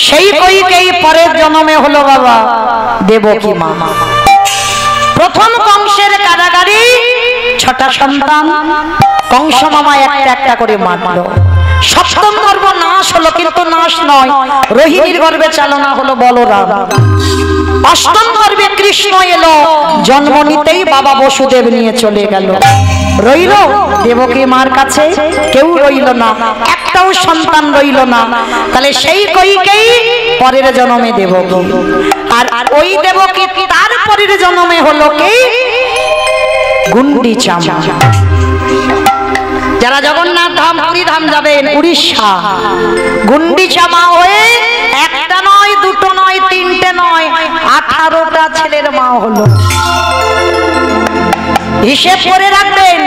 সেই কইকেই পরের জন্মে হলো বাবা দেবকী মা। প্রথম কংসের কারাগারে 6টা সন্তান কংস মামা একটা একটা করে মারলো। সপ্তম গর্ভ নাশ হলো, কিন্তু নাশ নয়, রোহিণীর গর্ভে চালনা হলো বলরাম। অষ্টম গর্ভে কৃষ্ণ এলো, জন্ম নিতেই বাবা বসুদেব নিয়ে চলে গেল। রইল দেবকী মার কাছে কেউ রইল না, একটাও সন্তান রইল না। তাহলে সেই কইকেই পরের জন্মে দেবকী, আর ওই দেবকী তার পরের জন্মে হলো কি গুন্ডিচা মা। যারা জগন্নাথ ধাম পুরী ধাম যাবেন উড়িষ্যা, গুন্ডিচা মা হয়ে একটা নয়, দুটো নয়, তিনটে নয়, 18টা ছেলের মা হলো। হিসেব করে রাখবেন,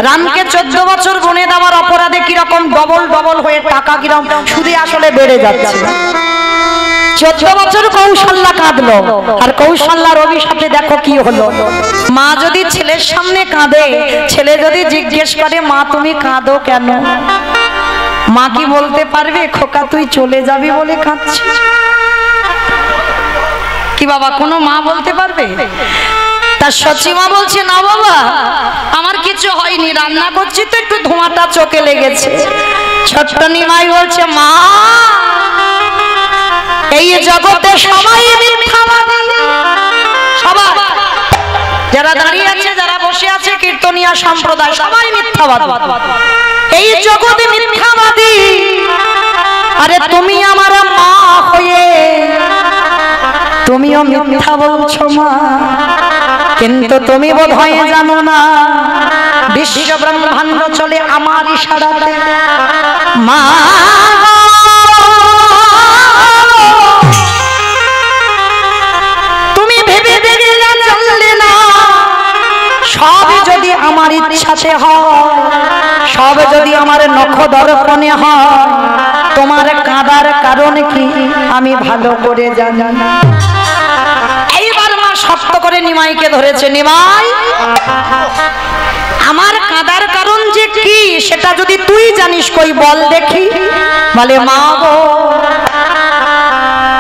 রামকে 14 বছর গুণে দেওয়ার অপরাধে কিরকম ডবল ডবল হয়ে টাকা কিরকম সুদে আসলে বেড়ে যাচ্ছে। 14 বছর কৌশল্যা কাঁদলো, আর কৌশল্যার অভিশাপে দেখো কি হলো। মা যদি ছেলের সামনে কাঁদে, ছেলে যদি জিজ্ঞেস করে মা তুমি কাঁদো কেন, মা কি বলতে পারবে খোকা তুই চলে যাবি বলে কাঁদছিস? কি বাবা কোনো মা বলতে পারবে? তার সচিমা বলছে না বাবা আমার কিছু হয়নি, রান্না করছি তো একটু ধোঁয়াটা চোখে লেগেছে। ছোট্ট নিমাই বলছে মা এই জগতে সবাই মিথ্যাবাদী, সবাই যারা দাঁড়িয়ে আছে যারা বসে আছে কীর্তনিয়া সম্প্রদায় সবাই মিথ্যাবাদী, এই জগতে মিথ্যাবাদী। আরে তুমি আমার মা হয়ে তুমিও মিথ্যা বলছো মা, কিন্তু তুমি বোধহয় জানো না বিশ্ব ব্রহ্মাণ্ড চলে আমার ইশারাতে। মা তুমি ভেবে দেখলে না জানলে না, সব যদি আমার ইচ্ছাতে হয়, সব যদি আমার নখ দর্পণে হয়, তোমার কাঁদার কারণ কি আমি ভালো করে জানি। এইবার মা শক্ত করে নিমাইকে ধরেছে, নিমাই আমার কাঁদার কারণ যে কি সেটা যদি তুই জানিস কই বল দেখি। বলে মা গো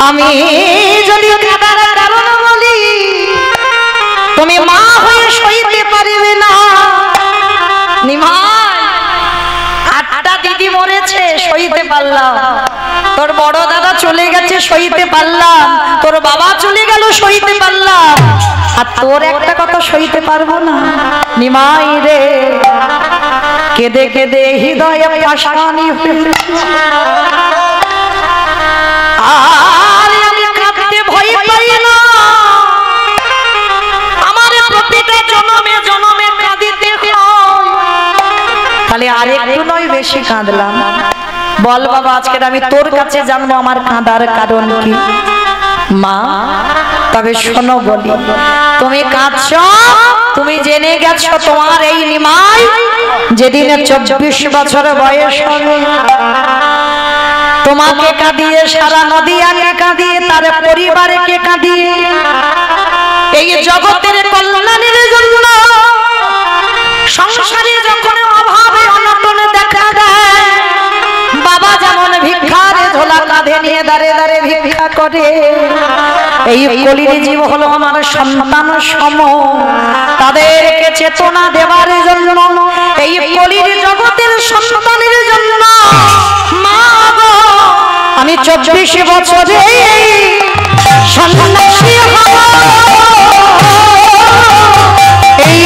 আমি যদি কাঁদার কারণ বলি তুমি মা হয়ে সইতে পারবে না। নিমাই 8টা দিদি মরেছে সইতে পারলাম, তোর বড় দাদা চলে গেছে সইতে পারলাম, তোর বাবা চলে গেল সইতে পারলাম, আর তোর একটা কথা সইতে পারবো না। নিমাই রে কেঁদে কেঁদে হৃদয়ে পাশানি আর আমি কাঁদতে ভয় পাই না, আমার প্রতিটা জন্মে জন্মে কাঁদিতে হয়। তাহলে আরেকটু নয় বেশি কাঁদলাম। বল বাবা আজকে আমি তোর কাছে জানবো আমার কাঁদার কারণ কি। মা তবে শোনো বলি, তুমি কাঁদছো তুমি জেনে গেছো তোমার এই নিমাই যেদিনে 24 বছর বয়স হবে তোমাকে কাঁদিয়ে সারা নদিয়াকে কাঁদিয়ে তার পরিবারকে কাঁদিয়ে এই জগতের কল্যাণের জন্য সংসারে যখন অভাবে অনটনে দেখা দেয়, বাবা যেমন ভিক্ষার ঝোলা কাঁধে নিয়ে দাঁড়ে দাঁড়ে ভিক্ষা করে, এই কলির জীব হলো আমার সন্তান সম, তাদেরকে চেতনা দেওয়ার জন্য এই কলির জগতের সন্তানের জন্য মা গো আমি 24 বছরে সন্ন্যাসী হব। এই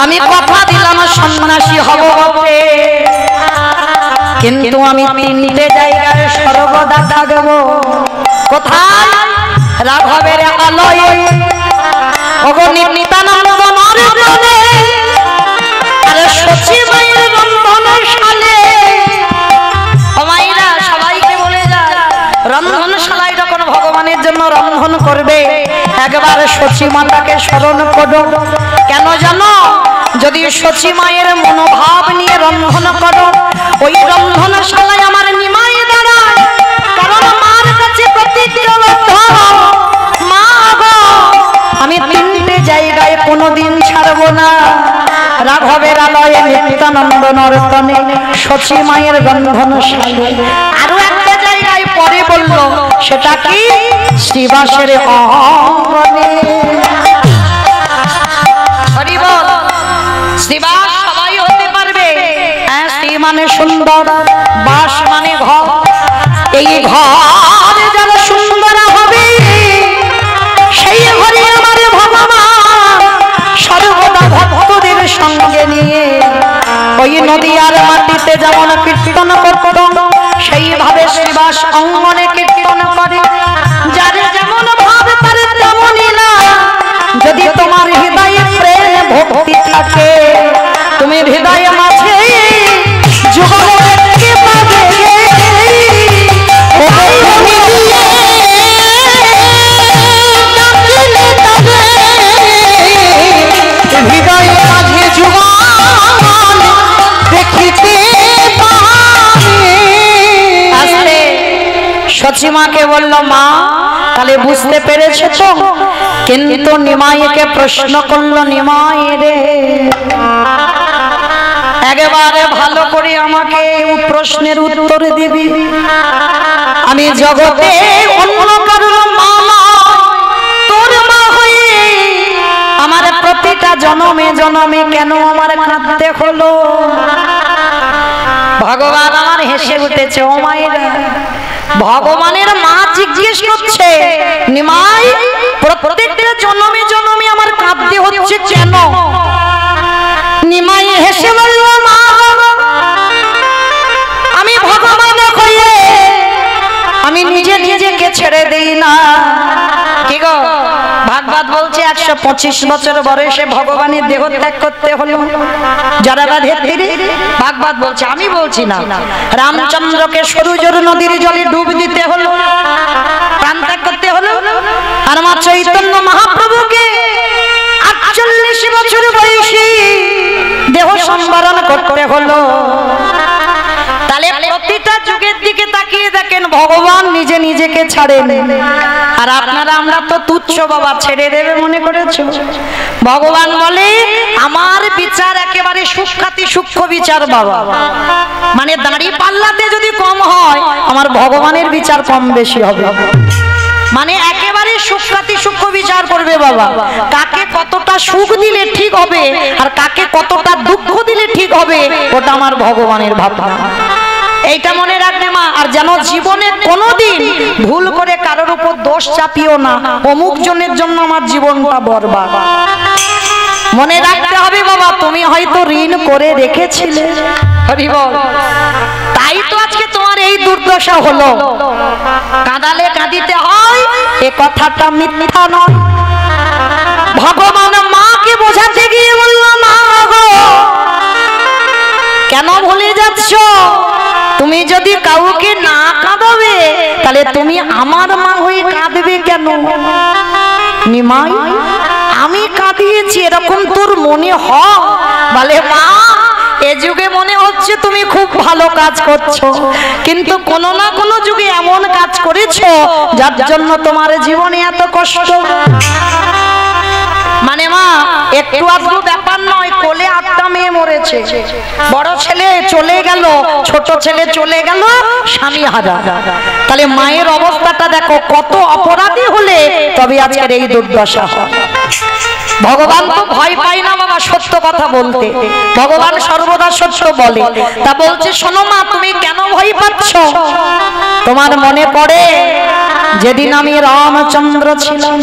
আমি কথা দিলাম সন্ন্যাসী হব বটে, কিন্তু আমি 3টে জায়গায় সর্বদা থাকবো। কোথায়? রাঘবের আলয়ে, ওগো নিত্যানন্দ নরবনে, আরে সচিবায়ের রন্ধনশালে, রন্ধনশালায় যখন ভগবানের জন্য রন্ধন করবে একবার সচী মাতাকে স্মরণ করো। কেন জানো? যদি সচী মায়ের মনোভাব নিয়ে রন্ধন করো, ওই রন্ধনশালায় আমার নিমাই দাঁড়ায়। কারণ মার কাছে প্রতিজ্ঞাবদ্ধ, মা গো আমি তিনটে জায়গায় কোনোদিন ছাড়বো না। রাঘবের আলয়ে, নিত্যানন্দ নর্তনে, সচী মায়ের রন্ধনশালায়। আরো একটা জায়গায় পরে বললো, সেটা কি? শ্রীবাসের অঙ্গনে। হরি বল। শ্রীবাস সবাই হতে পারবে। হ্যাঁ, শ্রী মানে সুন্দর, বাস মানে ঘর। এই ঘর যারা সুন্দর হবে, সেই ঘরে আমার ভগবান সর্বদা ভক্তদের সঙ্গে নিয়ে ওই নদীয়ার মাটিতে যেমন কীর্তন করত, সেইভাবে শ্রীবাস অঙ্গনে কীর্তন করে। যার যেমন ভাব তার তেমনই না। যদি তোমার হৃদয়ে প্রেম ভক্তি থাকে, তুমি হৃদয়ে মাঝে যুগলকে পাবে। হৃদয়ে মাঝে যুগল দেখিতে পাবে। আসলে সচী মাকে বলল, মা তাহলে বুঝতে পেরেছে তো? কিন্তু নিমাইকে প্রশ্ন করলো, নিমাই রে একেবারে ভালো করে আমাকে প্রশ্নের উত্তর দিবি। আমি জগতে অন্য কারোর মা নয়, তোর মা হয়ে আমার প্রতিটা জনমে জনমে কেন আমার কাঁদতে হলো? ভগবান আমার হেসে উঠেছে। ও মায়েরা, ভগবানের মা জিজ্ঞেস করছে, নিমাই প্রত্যেকটা জন্মে জন্মে আমার কাঁদতে হচ্ছে কেন? নিমাই হেসে বলল, মা আমি ভগবান হয়ে আমি নিজে নিজেকে ছেড়ে দেই না। কি গো, ভাগবত বলছে 125 বছর বয়সে ভগবানের দেহ ত্যাগ করতে হলো। যারা ভাগবত বলছে, আমি বলছি না। রামচন্দ্রকে সরুজর নদীর জলে ডুব দিতে হলো, প্রাণ ত্যাগ করতে হলো। আর মা চৈতন্য মহাপ্রভুকে 48 বছর বয়সে দেহ সম্বরণ করতে হলো। তাহলে প্রতিটা যুগের দিকে তাকিয়ে দেখেন, ভগবান নিজে নিজেকে ছাড়েন। আর আপনারা আমরা তো তুচ্ছ বাবা, ছেড়ে দেবে মনে করেছো? ভগবান বলে, আমার বিচার একেবারে সুখ্যাতি সূক্ষ্ম বিচার বাবা। মানে দাঁড়ি পাল্লাতে যদি কম হয়, আমার ভগবানের বিচার কম বেশি হবে। মানে একেবারে সুখ্যাতি সূক্ষ্ম বিচার করবে বাবা। কাকে কতটা সুখ দিলে ঠিক হবে আর কাকে কতটা দুঃখ দিলে ঠিক হবে, ওটা আমার ভগবানের ভাবনা। এইটা মনে রাখবে মা। আর যেন জীবনে কোনোদিন ভুল করে কারোর উপর দোষ চাপিও না, অমুক জনের জন্য আমার জীবনটা বরবাদ। মনে রাখতে হবে বাবা, তুমি হয়তো ঋণ করে রেখেছিলে। হরি বল। তাই তো আজকে তোমার এই দুর্দশা হলো। কাঁদালে কাঁদিতে হয়, এ কথাটা মিথ্যা নয়। ভগবান মাকে বোঝাতে গিয়ে বলল, মা গো কেন ভুলে যাচ্ছ? তুমি যদি কাউকে না কাঁদাবে, তাহলে তুমি আমার মা হয়ে কাঁদবে কেন? নিমাই, আমি কাঁদিয়েছি এরকম তোর মনে হয়? বলে, মা এ যুগে মনে হচ্ছে তুমি খুব ভালো কাজ করছো, কিন্তু কোনো না কোনো যুগে এমন কাজ করেছো যার জন্য তোমার জীবনে এত কষ্ট। মানে মা একটু আধটু ব্যাপার নয়, কোলে 8টা মেয়ে মরেছে। বড় ছেলে চলে গেল, ছোট ছেলে চলে গেল, স্বামী হারা। তাহলে মায়ের অবস্থাটা দেখো, কত অপরাধী হলে তবে আজকের এই দুর্দশা হয়। ভগবান তো ভয় পায় না বাবা সত্য কথা বলতে, ভগবান সর্বদা সত্য বলে। তা বলছে, শোনো মা, তুমি কেন ভয় পাচ্ছ? তোমার মনে পড়ে যেদিন আমি রামচন্দ্র ছিলাম?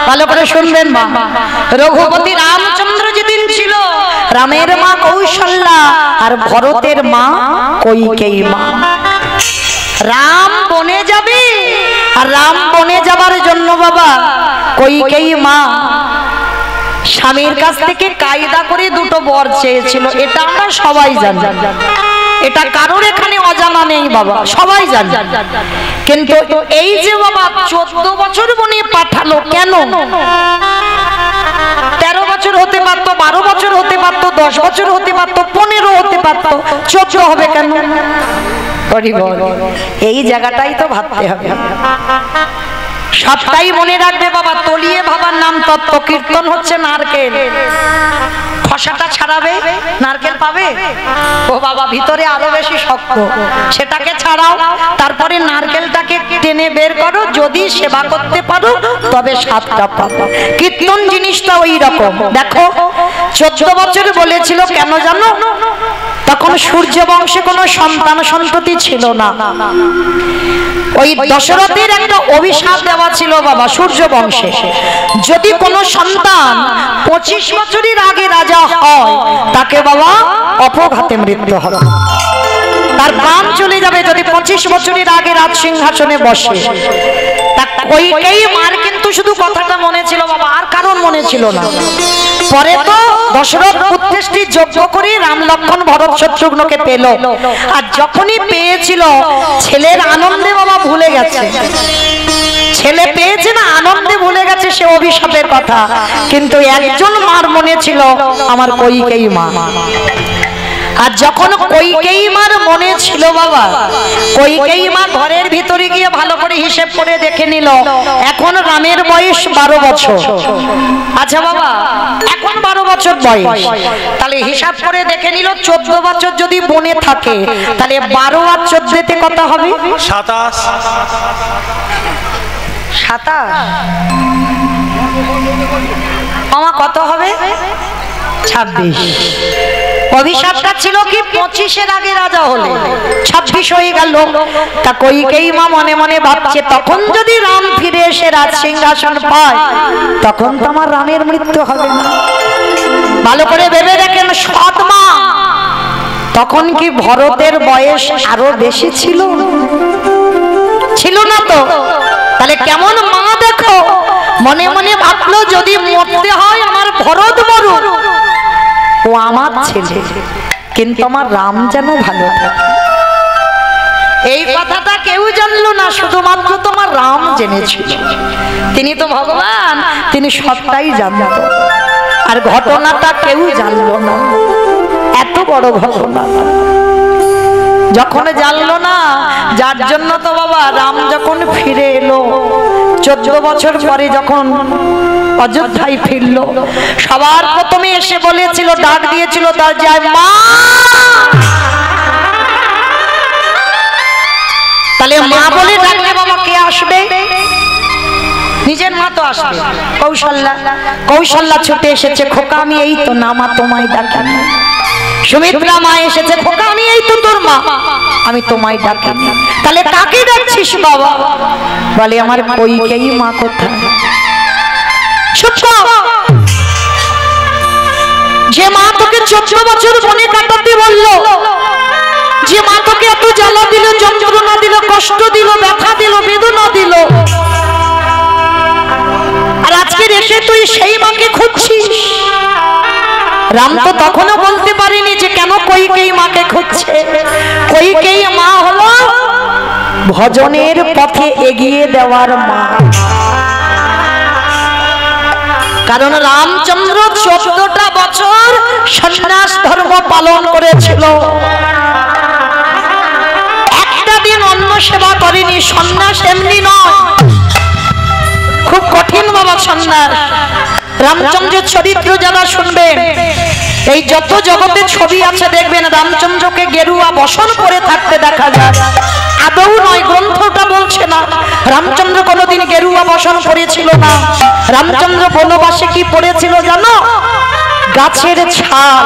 ভালো করে শুনবেন মা। রঘুপতি রামচন্দ্র যেদিন ছিল, রামের মা কৌশল্যা আর ভরতের মা কইকেয়ী মা। রাম বনে যাবে, আর রাম বনে যাবার জন্য বাবা কইকেয়ী মা স্বামীর কাছ থেকে কায়দা করে 2টো বর চেয়েছিল। এটা আমরা সবাই জানি। এটা কারোর এখানে অজানা নেই বাবা, সবাই জানে। কিন্তু এই যে বাবা 14 বছর বনে পাঠালো কেন? 13 বছর হতে পারত, 12 বছর হতে পারত, 10 বছর হতে পারত, 15 হতে পারত, 14 হবে কেন? এই জায়গাটাই তো ভাবতে হবে। সবটাই মনে রাখবে বাবা, তলিয়ে ভাবার নাম তত্ত্ব। কীর্তন হচ্ছে নারকেল, খসাটা ছাড়াবে নারকেল পাবে? ও বাবা, ভিতরে আরো বেশি শক্ত, সেটাকে ছাড়াও, তারপরে নারকেলটাকে টেনে বের করো, যদি সেবা করতে পারো তবে স্বাদটা পাবো। কীর্তন জিনিসটা ওই রকম। দেখো 14 বছর বলেছিল কেন জানো? তখন সূর্য বংশে কোনো সন্তান সন্ততি ছিল না। ওই দশরথের একটা অভিশাপ দেওয়া ছিল বাবা সূর্য বংশে, যদি কোনো সন্তান 25 বছরের আগে রাজা হয় তাকে বাবা অপঘাতে মৃত্যু হবে, তার প্রাণ চলে যাবে যদি 25 বছরের আগে রাজ সিংহাসনে বসে। কইকেই মার কিন্তু শুধু কথাটা মনে ছিল বাবা, আর কারণ মনে ছিল না। পরে তো দশরথ পুত্রেষ্টি যজ্ঞ করে রাম লক্ষ্মণ ভরত শত্রুঘ্নকে পেল, আর যখনই পেয়েছিল ছেলের আনন্দে বাবা ভুলে গেছে, ছেলে পেয়েছে না আনন্দে ভুলে গেছে সে অভিশাপের কথা। কিন্তু একজন মার মনে ছিল, আমার কইকেই মা। আর যখন কইকেই মার মনে ছিল বাবা, কইকেই মা ঘরের ভিতরে গিয়ে ভালো করে হিসেব করে দেখে নিল, এখন রামের বয়স 12 বছর। আচ্ছা বাবা, এখন 12 বছর বয়স, তাহলে হিসাব করে দেখে নিল 14 বছর যদি বনে থাকে, তাহলে 12 আর 14তে কত হবে? 27। 27 মামা কত হবে? 26। অভিশাপটা ছিল কি 25-এর আগে রাজা হলে, 26 হয়ে গেল। তা কইকেই মা মনে মনে ভাবছে, তখন যদি রাম ফিরে এসে রাজ সিংহাসন পায় তখন তো আমার রামের মৃত্যু হবে না। ভালো করে ভেবে দেখেন সৎ মা, তখন কি ভরতের বয়স আরো বেশি ছিল? ছিল না তো। তাহলে কেমন মা দেখো, মনে মনে ভাবলো যদি মরতে হয় আমার ভরত মরুক, ও আমার ছেলে, কিন্তু আমার রাম যেন ভালো থাকে। এই কথাটা কেউ জানলো না, শুধুমাত্র তোমার রাম জেনেছিল। তিনি তো ভগবান, তিনি সবটাই জানত, আর ঘটনাটা কেউ জানলো না। এত বড় ঘটনা যখন জানলো না, যার জন্য তো বাবা রাম যখন ফিরে এলো 14 বছর পরে, যখন অযোধ্যায় ফিরল, সবার প্রথমে এসে বলেছিল, ডাক দিয়েছিল দরজায়, মা। তাহলে মা বলে ডাকলে বাবা কে আসবে? নিজের মা তো আসবে। কৌশল্যা, কৌশল্যা ছুটে এসেছে, খোকা আমি এই তো না মা, তোমায় ডাকি। সুমিত্রা মা এসেছে, খোকা আমি এই তো তোর মা, আমি তোমায় ডাকি। তাহলে কাকে ডাকছিস বাবা? বলে আমার কইকেই মা কোথায়? যে মা তোকে 14 বছর বনে কাটাতে বললো, যে মা তোকে এত জ্বালা দিল, যন্ত্রণা দিল, কষ্ট দিল, ব্যথা দিল, বেদনা দিল, আর আজকে এসে তুই সেই মাকে খুঁজছিস। রাম তো তখনও বলতে পারেনি যে কেন কইকেই মাকে খুঁজছে। কইকেই মা হলো ভজনের পথে এগিয়ে দেওয়ার মা। কারণ রামচন্দ্র 14টা বছর সন্ন্যাস ধর্ম পালন করেছিল, একটা দিন অন্ন সেবা করেনি। সন্ন্যাস এমনি নয়, খুব কঠিন বাবা সন্ন্যাস। রামচন্দ্রের চরিত্র যারা শুনবেন, এই যত জগতের ছবি আছে দেখবেন রামচন্দ্রকে গেরুয়া বসন করে থাকতে দেখা যায়। আদৌ নয়, গ্রন্থটা বলছে না রামচন্দ্র কোনোদিন গেরুয়া বসন করেছিল না। রামচন্দ্র বনবাসে কি পড়েছিল জানো? গাছের ছাল,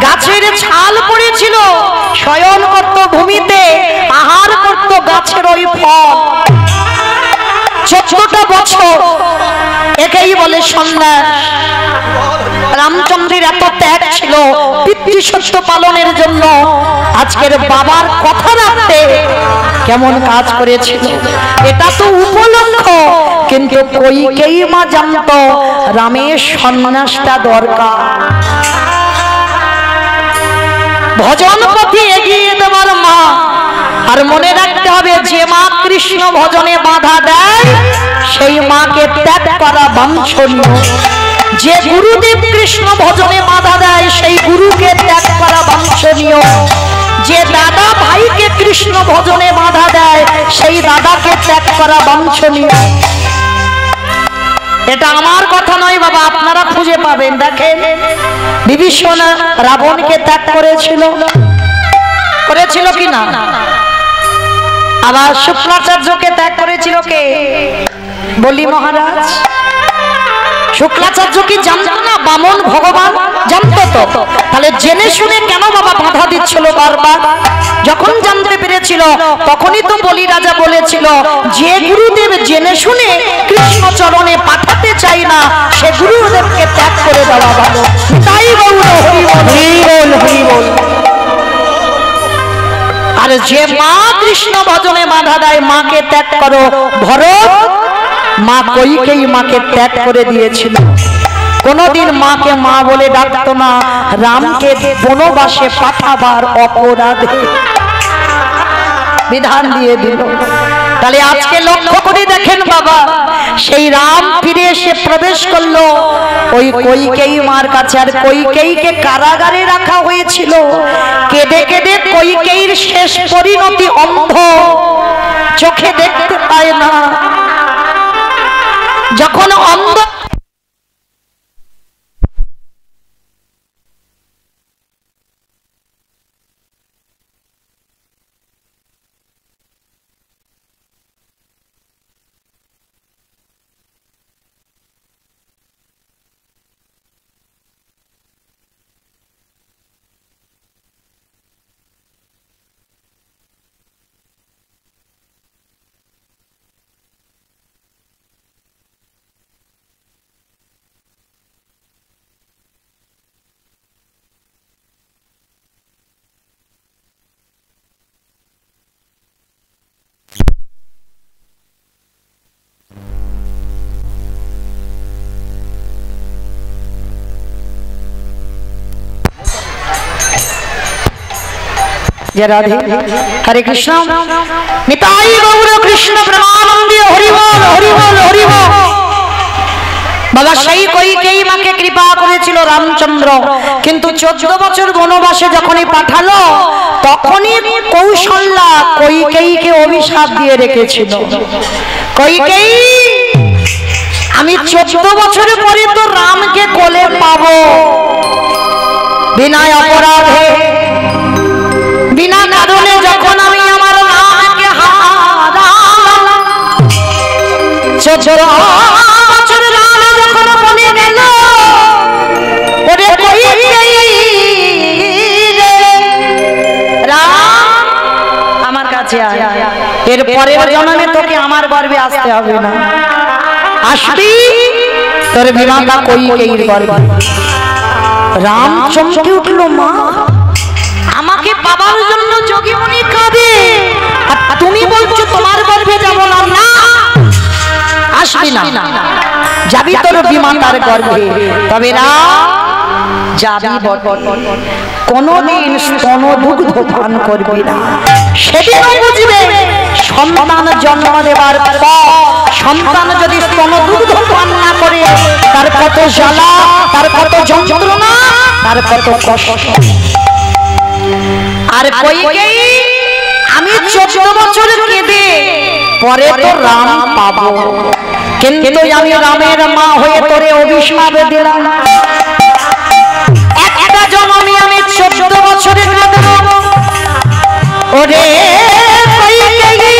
গাছের ছাল পড়েছিল। শয়ন করত ভূমিতে, আহার করত গাছের ওই ফল। 14টা বছর, একেই বলে সন্ন্যাস। রামচন্দ্রের এত ত্যাগ ছিল পিতৃসত্য পালনের জন্য। আজকের বাবার কথা রাখতে কেমন কাজ করেছিল, এটা তো উপলক্ষ। কিন্তু কইকেই মা জানতো রামের সন্ন্যাসটা দরকার। ভজন পথে এগিয়ে দেওয়ার মা। আর মনে রাখতে হবে, যে মা কৃষ্ণ ভজনে বাধা দেয় সেই মাকে ত্যাগ করা বাঞ্ছনীয়। যে গুরুদেব কৃষ্ণ ভজনে বাধা দেয় সেই গুরুকে ত্যাগ করা বাঞ্ছনীয়। যে দাদা ভাইকে কৃষ্ণ ভজনে বাধা দেয় সেই দাদাকে ত্যাগ করা বাঞ্ছনীয়। এটা আমার কথা নয় বাবা, আপনারা খুঁজে পাবেন। দেখেন বিভীষণ রাবণকে ত্যাগ করেছিল, করেছিল কি না? আবার শুক্রাচার্যকে ত্যাগ করেছিল কে? বলি মহারাজ। শুক্রাচার্য কি জানতো না বামন ভগবান? জানতো তো। তাহলে জেনে শুনে কেন বাবা বাধা দিচ্ছিল বারবার? যখন জানতে পেরেছিল তখনই তো বলি রাজা বলেছিল, যে গুরুদেব জেনে শুনে কৃষ্ণ চরণে পাঠাতে চাই না সে গুরুদেবকে ত্যাগ করে দেওয়া ভালো। তাই বল হরি বল হরি বল। আর যে মা কৃষ্ণ ভজনে বাধা দেয় মাকে ত্যাগ করো। ভরত মা কইকেই মাকে ত্যাগ করে দিয়েছিল। কোনদিন মাকে মা বলে ডাকতো না, রামকে বনবাসে পাঠাবার অপরাধে বিধান দিয়ে দিল। তাহলে আজকে লক্ষ্য করে দেখেন বাবা, সেই রাম ফিরে এসে প্রবেশ করলো ওই কইকেয়ী মার কাছে। আর কইকেয়ীকে কারাগারে রাখা হয়েছিল। কেঁদে কেঁদে কইকেয়ীর শেষ পরিণতি অন্ধ, চোখে দেখতে পায় না। যখন অন্ধ রাধে হরে কৃষ্ণ নিতাই গৌর কৃষ্ণ প্রেমানন্দে হরি বল হরি বল হরি বল। বাবা সেই কইকেয়ী মাকে কৃপা করেছিল রামচন্দ্র, কিন্তু 14 বছর বনবাসে যখনই পাঠালো তখনই কৌশল্যা কইকেয়ীকে অভিশাপ দিয়ে রেখেছিল। কইকেয়ী, আমি 14 বছরের পরে তো রামকে কোলে পাবো বিনা অপরাধে, বিনা কারণে যখন আমি আমার রামকে হারালাম। 14 বছর রাম যখন বনে গেল, ওরে রাম আমার কাছে আয়, এর পরের জন্মে তোকে আমার গর্ভে আসতে হবে না, আসবি তোর বিমাতা কইকেয়ীর গর্ভে। রাম চমকে উঠলো, মা আমাকে পাবার জন্য যোগীমণি কাঁদে, আর তুমি বলছো তোমার গর্ভে যাব না? না, আসবি না, যাবি তোর বিমাতার গর্ভে। তবে না যাবি কোনদিন স্তন দুগ্ধ পান করবি না। সেদিনও বুঝবে সন্তান জন্ম দেবার পর সন্তান যদি স্তন দুগ্ধ পান না করে তার কত জ্বালা, তার কত যন্ত্রণা, তার কত কষ্ট। আর কইকেয়ী, আমি 14 বছর কেঁদে পরে তো রাম পাবো, কিন্তু আমি রামের মা হয়ে তোরে অভিশাপ দিলাম। একটা জন্মে আমি 14 বছরে কাঁদব। ওরে কইকেয়ী,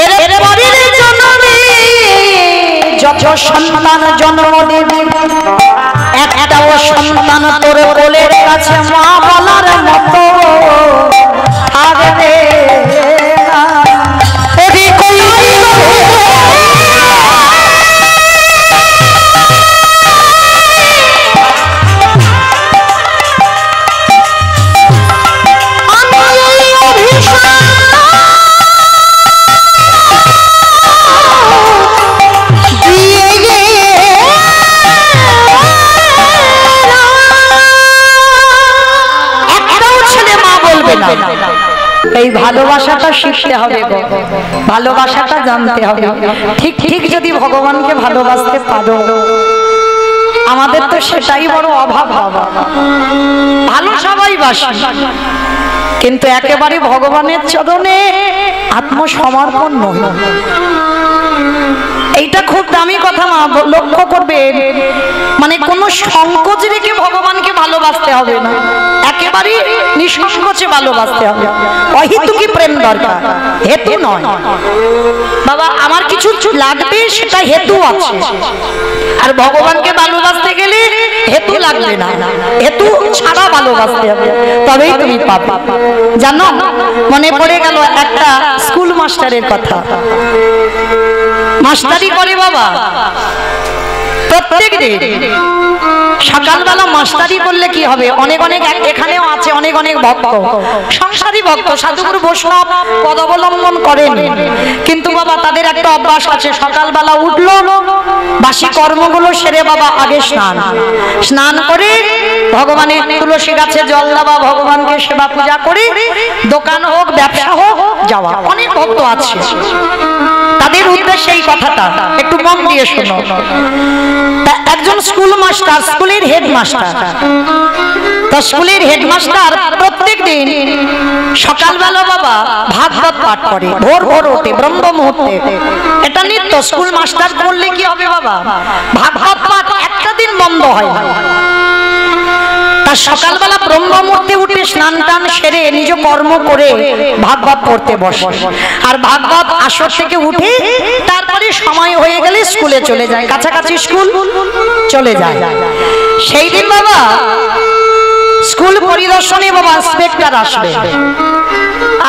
এর পরের জন্মে যত সন্তান জন্ম দেবে একটাও সন্তান তোর কোলের কাছে মা বলার মতো থাকবে না। এই ভালোবাসাটা শিখতে হবে গো, ভালোবাসাটা জানতে হবে। ঠিক ঠিক যদি ভগবানকে ভালোবাসতে পারো, আমাদের তো সেটাই বড় অভাব। বাবা ভালো সবাই বাসে, কিন্তু একেবারে ভগবানের চরণে আত্মসমর্পণ নয়। এইটা খুব দামি কথা মা, লক্ষ্য করবে। মানে কোনো সংকোচ রেখে ভগবানকে ভালোবাসতে হবে না, একেবারে নিঃসংকোচে ভালোবাসতে হবে। অহেতুকি প্রেম দরকার, হেতু নয়। বাবা আমার কিছু লাগবে, সেটা হেতু আছে। আর ভগবানকে ভালোবাসতে গেলে হেতু লাগবে না, হেতু ছাড়া ভালোবাসতে হবে, তবেই তুমি পাবে। জানো, মনে পড়ে গেল একটা স্কুল মাস্টারের কথা। মাস্টারি করে বাবা প্রত্যেক দিন সকালবেলা। মাস্টারি করলে কি হবে, অনেক অনেক এখানেও আছে অনেক অনেক ভক্ত, সংসারী ভক্ত, সাধুগুরু বৈষ্ণব পদ অবলম্বন করেন, কিন্তু বাবা তাদের একটা অভ্যাস আছে, সকালবেলা উঠলো, বাসি কর্মগুলো সেরে বাবা আগে স্নান করে ভগবানের তুলসী গাছে জল দেওয়া, ভগবানকে সেবা পূজা করে দোকান হোক ব্যবসা হোক যাওয়া। অনেক ভক্ত আছে, তাদের উদ্দেশ্যে এই কথাটা একটু মন দিয়ে শোনো। একজন স্কুল মাস্টার, স্কুলের হেডমাস্টার, তো স্কুলের হেডমাস্টার প্রত্যেক দিন সকালবেলা বাবা ভাগবত পাঠ করে, ভোর ভোর ওঠে, ব্রহ্ম মুহূর্তে। এটা নিত্য স্কুল মাস্টার করলে কি হবে বাবা, ভাগবত পাঠ একটা দিন বন্ধ হয় না। তার সকালবেলা ব্রহ্ম মুহূর্তে উঠে স্নান টান সেরে নিজ কর্ম করে ভাগবত পড়তে বসে, আর ভাগবত আসর থেকে উঠে তারপরে সময় হয়ে গেলে স্কুলে চলে যায়, কাছাকাছি স্কুল চলে যায়। সেই দিন বাবা স্কুল পরিদর্শনে বাবা ইন্সপেক্টর আসবে,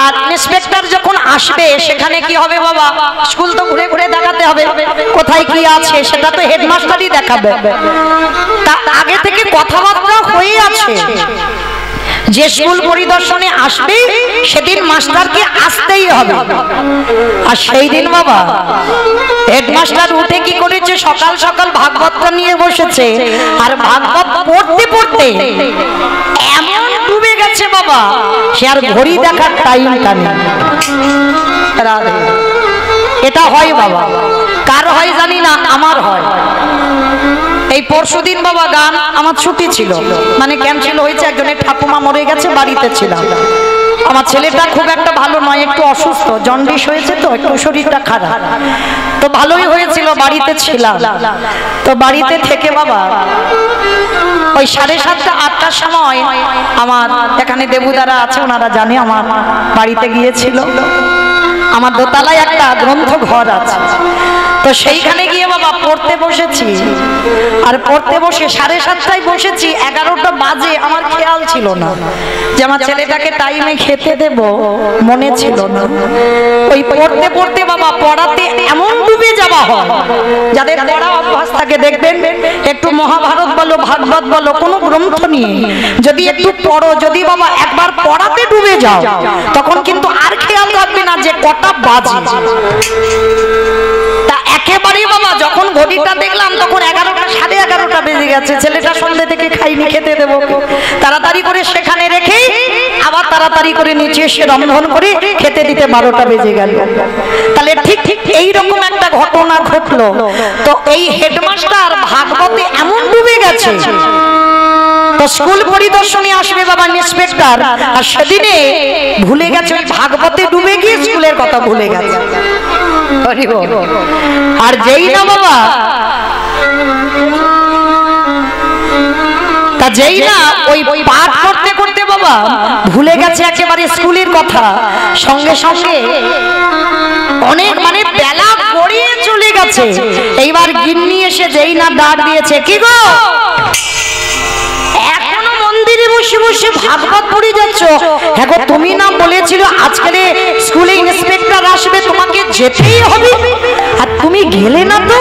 আর ইন্সপেক্টর যখন আসবে সেখানে কি হবে বাবা, স্কুল তো ঘুরে ঘুরে দেখাতে হবে কোথায় কি আছে, সেটা তো হেডমাস্টারই দেখাবে। তা আগে থেকে কথাবার্তা হয়ে আছে, যে স্কুল পরিদর্শনে আসবে সেদিন মাস্টারকে আসতেই হবে। আর সেই দিন বাবা হেডমাস্টার উঠে কি করেছে, সকাল সকাল ভাগবতটা নিয়ে বসেছে, আর ভাগবত পড়তে পড়তে এমন ডুবে গেছে বাবা, সে আর ঘড়ি দেখার টাইমটা নেই। এটা হয় বাবা, কার হয় জানি না, আমার হয়। এই পরশুদিন বাবা গান আমার ছুটি ছিল, মানে ক্যান্সেল হয়েছে, একজনের ঠাকুমা মরে গেছে, বাড়িতে ছিলাম। আমার ছেলেটা খুব একটা ভালো নয়, একটু অসুস্থ, জন্ডিস হয়েছে, তো একটু শরীরটা খারাপ, তো ভালোই হয়েছিল, বাড়িতে ছিলাম। তো বাড়িতে থেকে বাবা ওই 7:30 8টার সময় আমার এখানে দেবুদারা আছে, ওনারা জানে, আমার বাড়িতে গিয়েছিল। আমার দোতলায় একটা গ্রন্থ ঘর আছে, তো সেইখানে গিয়ে বাবা পড়তে বসেছি। আর পড়তে বসে 7:30টায় বসেছি, 11টা বাজে, আমার খেয়াল ছিল না যে আমার ছেলেটাকে টাইমে খেতে দেব, মনে ছিল না। ওই পড়তে পড়তে বাবা পড়াতে এমন ডুবে যাওয়া হয়, যাদের পড়া অভ্যাস থাকে দেখবেন, একটু মহাভারত বলো, ভাগবত বলো, কোনো গ্রন্থ নিয়ে যদি একটু পড়ো, যদি বাবা একবার পড়াতে ডুবে যাও, তখন কিন্তু আর খেয়াল রাখবে না যে কটা বাজে। তা একেবারে বাবা যখন ঘড়িটা দেখলাম, তখন 11টা 11:30 বেজে গেছে। ছেলেটা সন্ধ্যে থেকে খাইনি, খেতে দেবো, তাড়াতাড়ি করে সেখানে রেখে আবার তাড়াতাড়ি করে নিচে এসে রন্ধন করে খেতে দিতে 12টা বেজে গেল। তাহলে ঠিক ঠিক এইরকম একটা ঘটনা ঘটলো। তো এই হেডমাস্টার ভাগবতে এমন ডুবে গেছে, তো স্কুল পরিদর্শনে আসবে বাবা ইন্সপেক্টর, আর সেদিনে ভুলে গেছে, ওই ভাগবতে ডুবে গিয়ে স্কুলের কথা ভুলে গেছে। আর যেই না বাবা, তা যেই না ওই পাঠ করতে করতে বাবা ভুলে গেছে একেবারে স্কুলের কথা, সঙ্গে সঙ্গে অনেক মানে বেলা গড়িয়ে চলে গেছে। এইবার গিন্নি এসে যেই না ডাক দিয়েছে, কি গো এখনো মন্দিরে বসে বসে ভাগবত পড়ে যাচ্ছ? হ্যাঁ গো, তুমি না বলেছিল আজকে স্কুলে ইন্সপেক্টর আসবে, তোমাকে যেতেই হবে, আর তুমি গেলে না তো।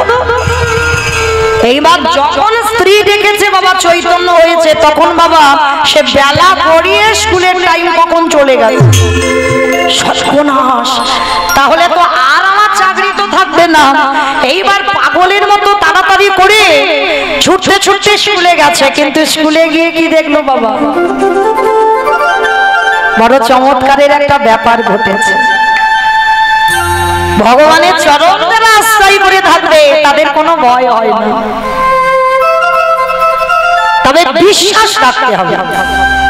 এইবার যখন স্ত্রী দেখেছে বাবা চৈতন্য হয়েছে, তখন বাবা সে বেলা গড়িয়ে স্কুলের টাইম কখন চলে গেছে। সর্বনাশ, তাহলে তো আর আমার চাকরি তো থাকবে না। এইবার পাগলের মতো তাড়াতাড়ি করে ছুটতে ছুটতে স্কুলে গেছে, কিন্তু স্কুলে গিয়ে কি দেখলো বাবা, বড় চমৎকারের একটা ব্যাপার ঘটেছে। ভগবানের চরণ যারা আশ্রয় করে থাকবে তাদের কোনো ভয় হয় না, তবে বিশ্বাস রাখতে হবে।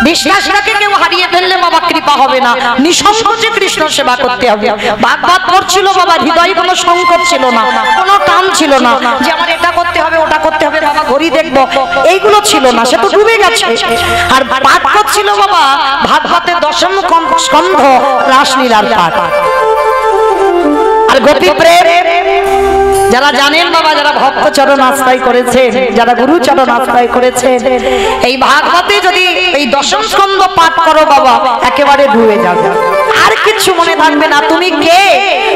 বিশ্বাস রাখে কেউ হারিয়ে ফেললে বাবা কৃপা হবে না, নিঃসংকোচে কৃষ্ণ সেবা করতে হবে। ভাগবত পড়ছিল বাবা, হৃদয়ে কোনো সংকট ছিল না, কোনো টান ছিল না যে আমার এটা করতে হবে ওটা করতে হবে, বাবা ঘড়ি দেখবো, এইগুলো ছিল না, সে তো ডুবে গেছে। আর পাঠ করছিল বাবা ভাগবতের দশম স্কন্ধ রাসলীলার পাঠ। আর গোপী প্রেম যারা জানেন বাবা, যারা ভক্ত চরণ আশ্রয় করেছেন, যারা গুরু চরণ আশ্রয় করেছেন, এই ভাগবতে যদি এই দশম স্কন্ধ পাঠ করো বাবা একেবারে ডুবে যাবে, আর কিছু মনে থাকবে না। তুমি কে,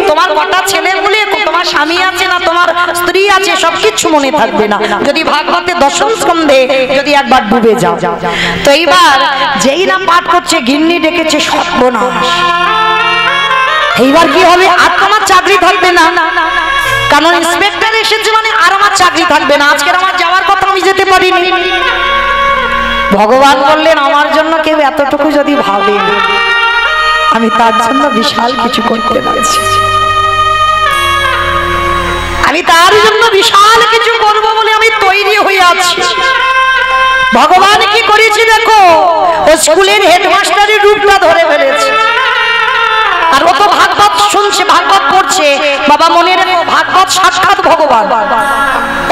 তোমার কটা ছেলে বলে, তোমার স্বামী আছে না তোমার স্ত্রী আছে, সবকিছু মনে থাকবে না যদি ভাগবতে দশম স্কন্ধে যদি একবার ডুবে যাও। তো এইবার যেই না পাঠ করছে গিন্নি ডেকেছে সর্বনাশ। এইবার কি হবে, আর তোমার চাকরি থাকবে না, কারণ ইন্সপেক্টর এসেছে মানে আর আমার চাকরি থাকবে না। আজকে আমার যাওয়ার কথা, আমি যেতে পারিনি। ভগবান বললেন আমার জন্য কেউ এতটুকু যদি ভাবে, আমি তার জন্য বিশাল কিছু করতে পারছি, আমি তার জন্য বিশাল কিছু করব বলে আমি তৈরি হয়ে আছি। ভগবান কি করেছে দেখো, ও স্কুলের হেডমাস্টারের রূপটা ধরে ফেলেছে। আর ও তো ভাগবত শুনছে, ভাগবত পড়ছে বাবা, মনে রেখো ভাগবত সাক্ষাৎ ভগবান।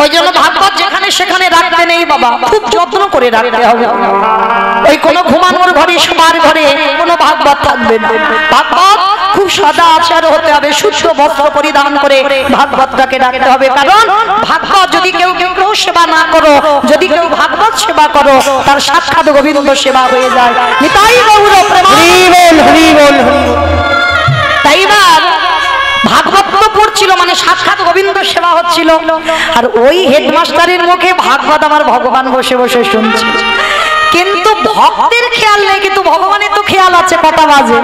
ওই জন্য ভাগবত যেখানে সেখানে রাখতে নেই বাবা, খুব যত্ন করে রাখতে হবে। ওই কোনো ঘুমানোর ঘরে শোবার ঘরে কোনো ভাগবত থাকবে না। ভাগবত খুব সাদা আচার হতে হবে, শুদ্ধ বস্ত্র পরিধান করে ভাগবতটাকে রাখতে হবে। কারণ ভাগবত যদি কেউ সেবা না করো, যদি কেউ ভাগবত সেবা করো, তার সাক্ষাৎ গোবিন্দ সেবা হয়ে যায়। নিতাই গৌর প্রেম, হরি বল হরি বল। তাইবার ভাগবত পড়ছিল মানে সাক্ষাৎ গোবিন্দ সেবা হচ্ছিল। আর ওই হেডমাস্টারের মুখে ভাগবত আমার ভগবান বসে বসে শুনছে, কিন্তু ভক্তের খেয়াল নেই, কিন্তু ভগবানের তো খেয়াল আছে কটা বাজে।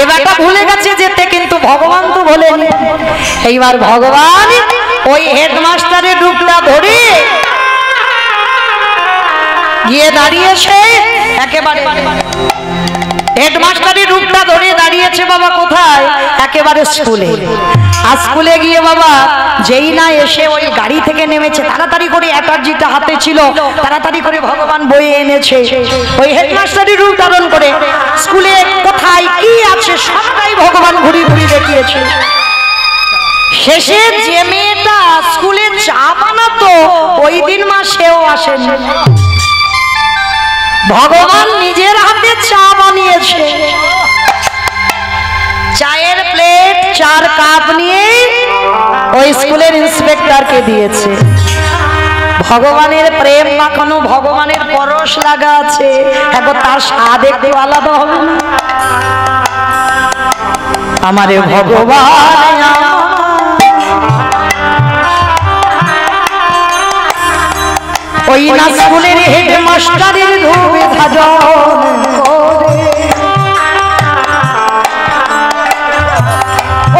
এবারটা ভুলে গেছে যেতে, কিন্তু ভগবান তো ভোলেনি। এইবার ভগবান ওই হেডমাস্টারের রূপটা ধরে গিয়ে দাঁড়িয়েছে, একেবারে হেডমাস্টারের রূপটা ধরে দাঁড়িয়েছে বাবা কোথায়, একেবারে স্কুলে। আর স্কুলে গিয়ে বাবা যেই না এসে ওই গাড়ি থেকে নেমেছে, তাড়াতাড়ি করে অ্যাটার্জিটা হাতে ছিল, তাড়াতাড়ি করে ভগবান বয়ে এনেছে ওই হেডমাস্টারের রূপ ধারণ করে। স্কুলে কোথায় কি আছে সবটাই ভগবান ঘুরি ঘুরি দেখিয়েছে। শেষে যে মেয়েটা স্কুলে চা বানাতো ওই দিন মা সেও আসেনি, ভগবান নিজের হাতে চা বানিয়েছে। চায়ের প্লেট 4 কাপ নিয়ে ওই স্কুলের ইন্সপেক্টরকে দিয়েছে। ভগবানের প্রেম মাখানো, ভগবানের পরশ লাগা আছে, এখন তার স্বাদ একটু আলাদা হবে না। আমারে ভগবান ওই না স্কুলের হেডমাস্টারের ধুবে ধাজন করে,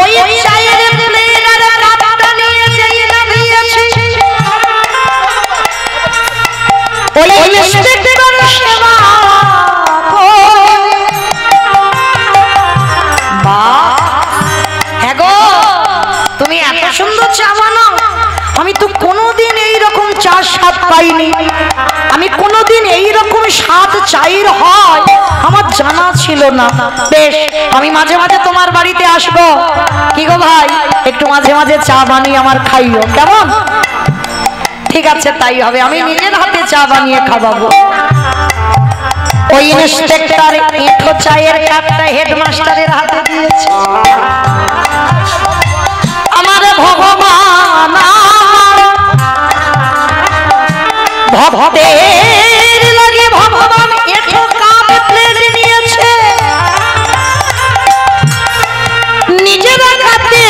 ওই চায়ের প্লেট আর কাপটা নিয়ে যেই না দিয়েছে, ওই ইন্সপেক্টর সেবা করে। বাহ, হ্যাঁ গো, তুমি এত সুন্দর চা বানাও, আমি তো কোনোদিন এইরকম চা স্বাদ পাইনি, আমি কোনোদিন এইরকম স্বাদ চায়ের হয় আমার জানা ছিল না। বেশ, আমি মাঝে মাঝে তোমার বাড়িতে আসবো। কি গো ভাই, একটু মাঝে মাঝে চা বানিয়ে আমার খাইও, কেমন? ঠিক আছে, তাই হবে, আমি নিজের হাতে চা বানিয়ে খাওয়াবো। ওই ইন্সপেক্টর এঁঠো চায়ের কাপটা হেডমাস্টারের হাতে দিয়েছে। আমার ভগবান ভক্তের লাগে ভগবান এঁঠো কাপ প্লেট নিয়েছে, নিজের হাতে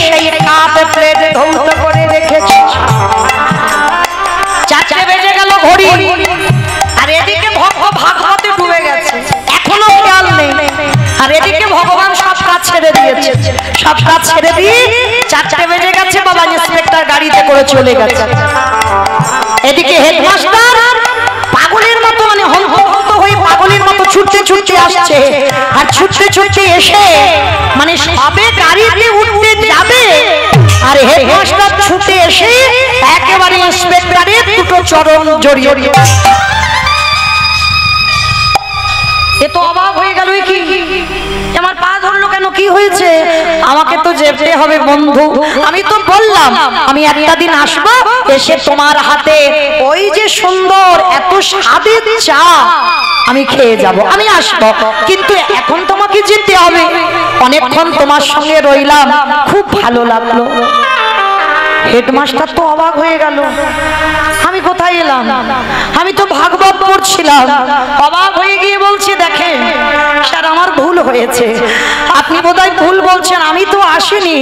সেই কাপ প্লেট ধৌত করে রেখেছে। 4টে বেজে গেল ঘড়ি, আর এদিকে ভাগবতে ডুবে গেছে, এখনো খেয়াল নেই। আর এদিকে ভগবান সব কাজ ছেড়ে দিয়েছে, সব কাজ ছেড়ে দিয়ে 4টে বেজে গেছে বাবা, ইন্সপেক্টর গাড়িতে করে চলে গেছে। এদিকে হেডমাস্টার পাগলের মতো, মানে হন্ত হয়ে পাগলের মতো ছুটতে ছুটতে আসছে, আর ছুটতে ছুটতে এসে মানে সবে গাড়িতে উঠতে যাবে, আর হেডমাস্টার ছুটে এসে একেবারে ইন্সপেক্টরের দুটো চরণ জড়িয়ে। এ তো অবাক হয়ে গেল, কি আমার পা ধরলো কেন, কি হয়েছে? আমাকে তো যেতে হবে বন্ধু, আমি তো বললাম আমি একটা দিন আসবো, এসে তোমার হাতে ওই যে সুন্দর এত স্বাদের চা আমি খেয়ে যাব, আমি আসবো, কিন্তু এখন তোমাকে যেতে হবে। অনেকক্ষণ তোমার সঙ্গে রইলাম, খুব ভালো লাগলো। হেডমাস্টার তো অবাক হয়ে গেল, আমি কোথায় এলাম, আমি তো ভাগবত পড়ছিলাম। অবাক হয়ে গিয়ে বলছে, দেখেন স্যার আমার ভুল হয়েছে, আপনি বোধহয় ভুল বলছেন, আমি তো আসিনি,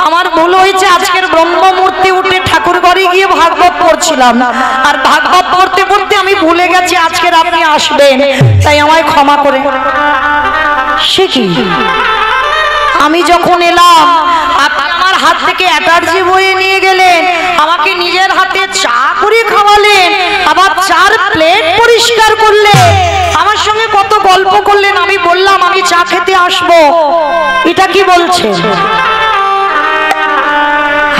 আমার ভুল হয়েছে, আজকের ব্রহ্মমূর্তি উঠে ঠাকুর ঘরে গিয়ে ভাগবত পড়ছিলাম, আর ভাগবত পড়তে পড়তে আমি ভুলে গেছি আজকের আপনি আসবেন, তাই আমায় ক্ষমা করে। সে কি, আমি যখন এলাম আমার হাত থেকে অ্যাটার্জি বয়ে নিয়ে গেলেন, আমাকে নিজের হাতে চা করে খাওয়ালেন, আবার চার প্লেট পরিষ্কার করলেন, আমার সঙ্গে কত গল্প করলেন। আমি বললাম আমি চা খেতে আসবো, এটা কি বলছে?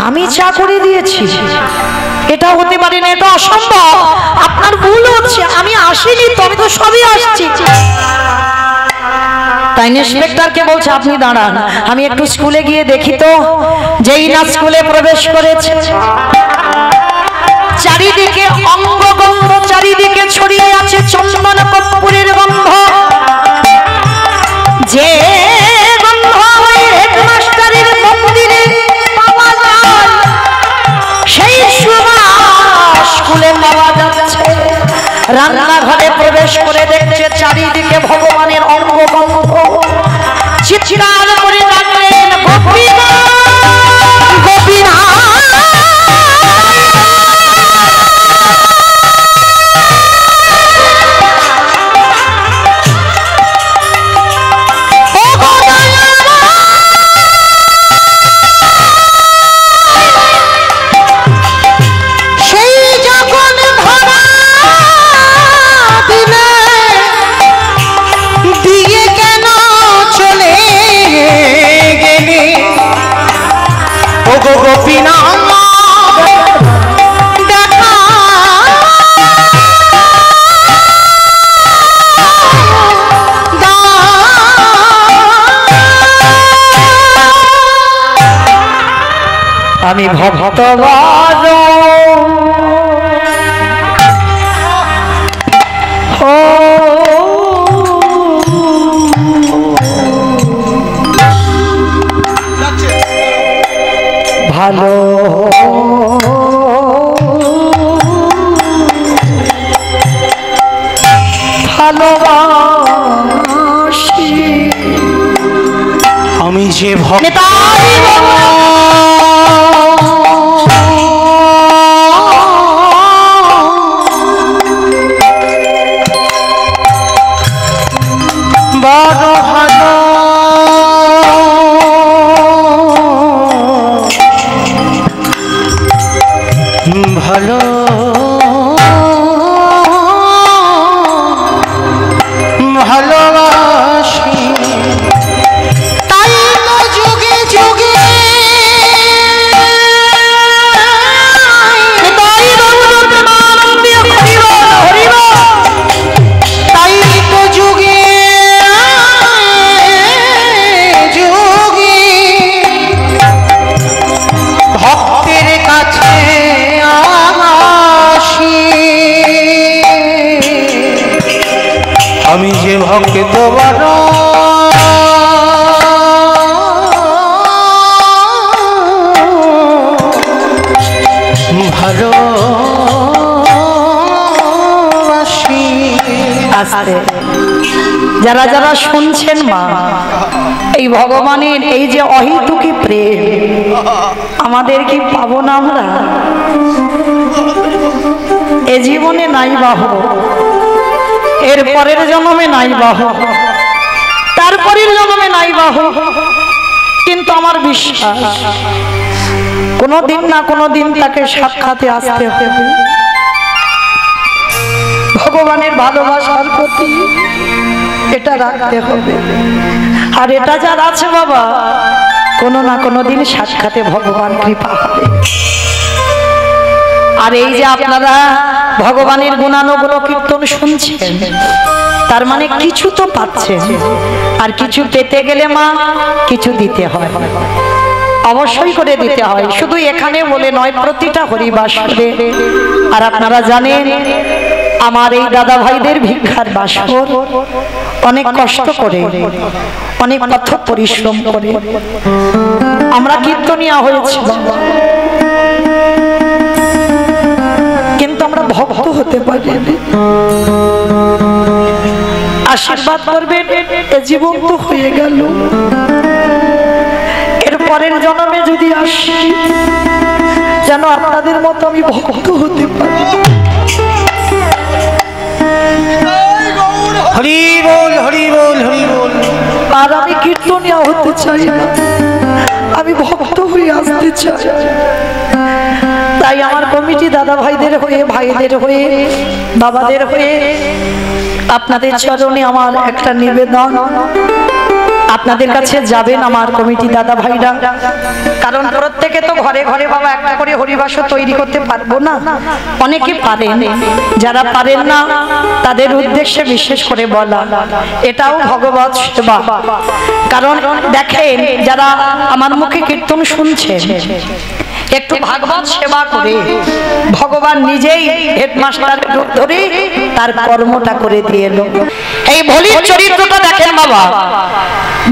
আমি চা করে দিয়েছি, এটা হতে পারে না, এটা অসম্ভব, আপনার ভুল হচ্ছে, আমি আসিনি তো, আমি তো সবই আসছি। তাই ইন্সপেক্টরকে বলছে আপনি দাঁড়ান, আমি একটু স্কুলে গিয়ে দেখি তো। যেই না স্কুলে প্রবেশ করেছে, চারিদিকে অঙ্গগন্ধ, চারিদিকে ছড়িয়ে আছে চন্দন কর্পূরের গন্ধ, যে গন্ধ ওই হেডমাস্টারের মন্দিরে পাওয়া যায়, সেই সুবাস স্কুলে পাওয়া যাচ্ছে। রান্নাঘরে প্রবেশ করে দেখছে চারিদিকে ভগবানের অঙ্গগন্ধ, চিৎকার করে ডাকলেন গোপীনাথ, গোপীনাথ। আমি ভক্তবাদ ভালো ভালোবাসি, আমি যে ভক্ত ভালো ভালোবাসি, তাই তো যুগে যুগে তাই তো যুগে যুগে ভক্তের কাছে আমি যে ভক্ত বড় ভালোবাসি। আস্তে যারা যারা শুনছেন মা, এই ভগবানের এই যে অহেতুকী প্রেম আমাদের কি পাবো না আমরা? এ জীবনে নাই বাহ, এর পরের জন্মে নাই বাহ, তারপরের জন্মে নাই বাহ, কিন্তু আমার বিশ্বাস কোনদিন না কোনদিন তাকে সাক্ষাতে আসতে হবে। ভগবানের ভালোবাসার প্রতি এটা রাখতে হবে। আর এটা যার আছে বাবা, কোনো না কোনো দিন সাক্ষাতে ভগবান কৃপা হবে। আর এই যে আপনারা ভগবানের গুণানুগুণ কীর্তন শুনছেন, তার মানে কিছু তো পাচ্ছেন। আর কিছু পেতে গেলে মা কিছু দিতে হয়, অবশ্যই করে দিতে হয়। শুধু এখানে বলে নয়, প্রতিটা হরিবাসরে। আর আপনারা জানেন আমার এই দাদা ভাইদের ভিক্ষার বাসর অনেক কষ্ট করে, অনেক কঠোর পরিশ্রম করে আমরা কীর্তনিয়া হয়েছি, কিন্তু আমরা ভক্ত হতে পারি। আশীর্বাদ করবেন, এ জীবন তো হয়ে গেল, এর পরের জন্মে যদি আসি যেন আপনাদের মতো আমি ভক্ত হতে পারি। হরি বল, হরি বল, হরি বল। আর আমি কীর্তনিয়া হতে চাই না, আমি ভক্ত হয়ে আসতে চাই। তাই আমার কমিটি দাদা ভাইদের হয়ে, ভাইদের হয়ে, বাবাদের হয়ে আপনাদের চরণে আমার একটা নিবেদন, আপনাদের কাছে যাবেন আমার কমিটি দাদা ভাইরা। কারণ প্রত্যেকে তো ঘরে ঘরে বাবা একটা করে হরিবাস তৈরি করতে পারবো না, অনেকে পারেন, যারা পারেন না তাদের উদ্দেশ্যে বিশেষ করে বলা, এটাও ভগবত সেবা। কারণ দেখেন যারা আমার মুখে কীর্তন শুনছেন, একটু ভাগবত সেবা করে ভগবান নিজেই হেডমাস্টারের রূপ ধরে তার কর্মটা করে দিয়ে এলো। এই ভলির চরিত্রটা দেখেন বাবা,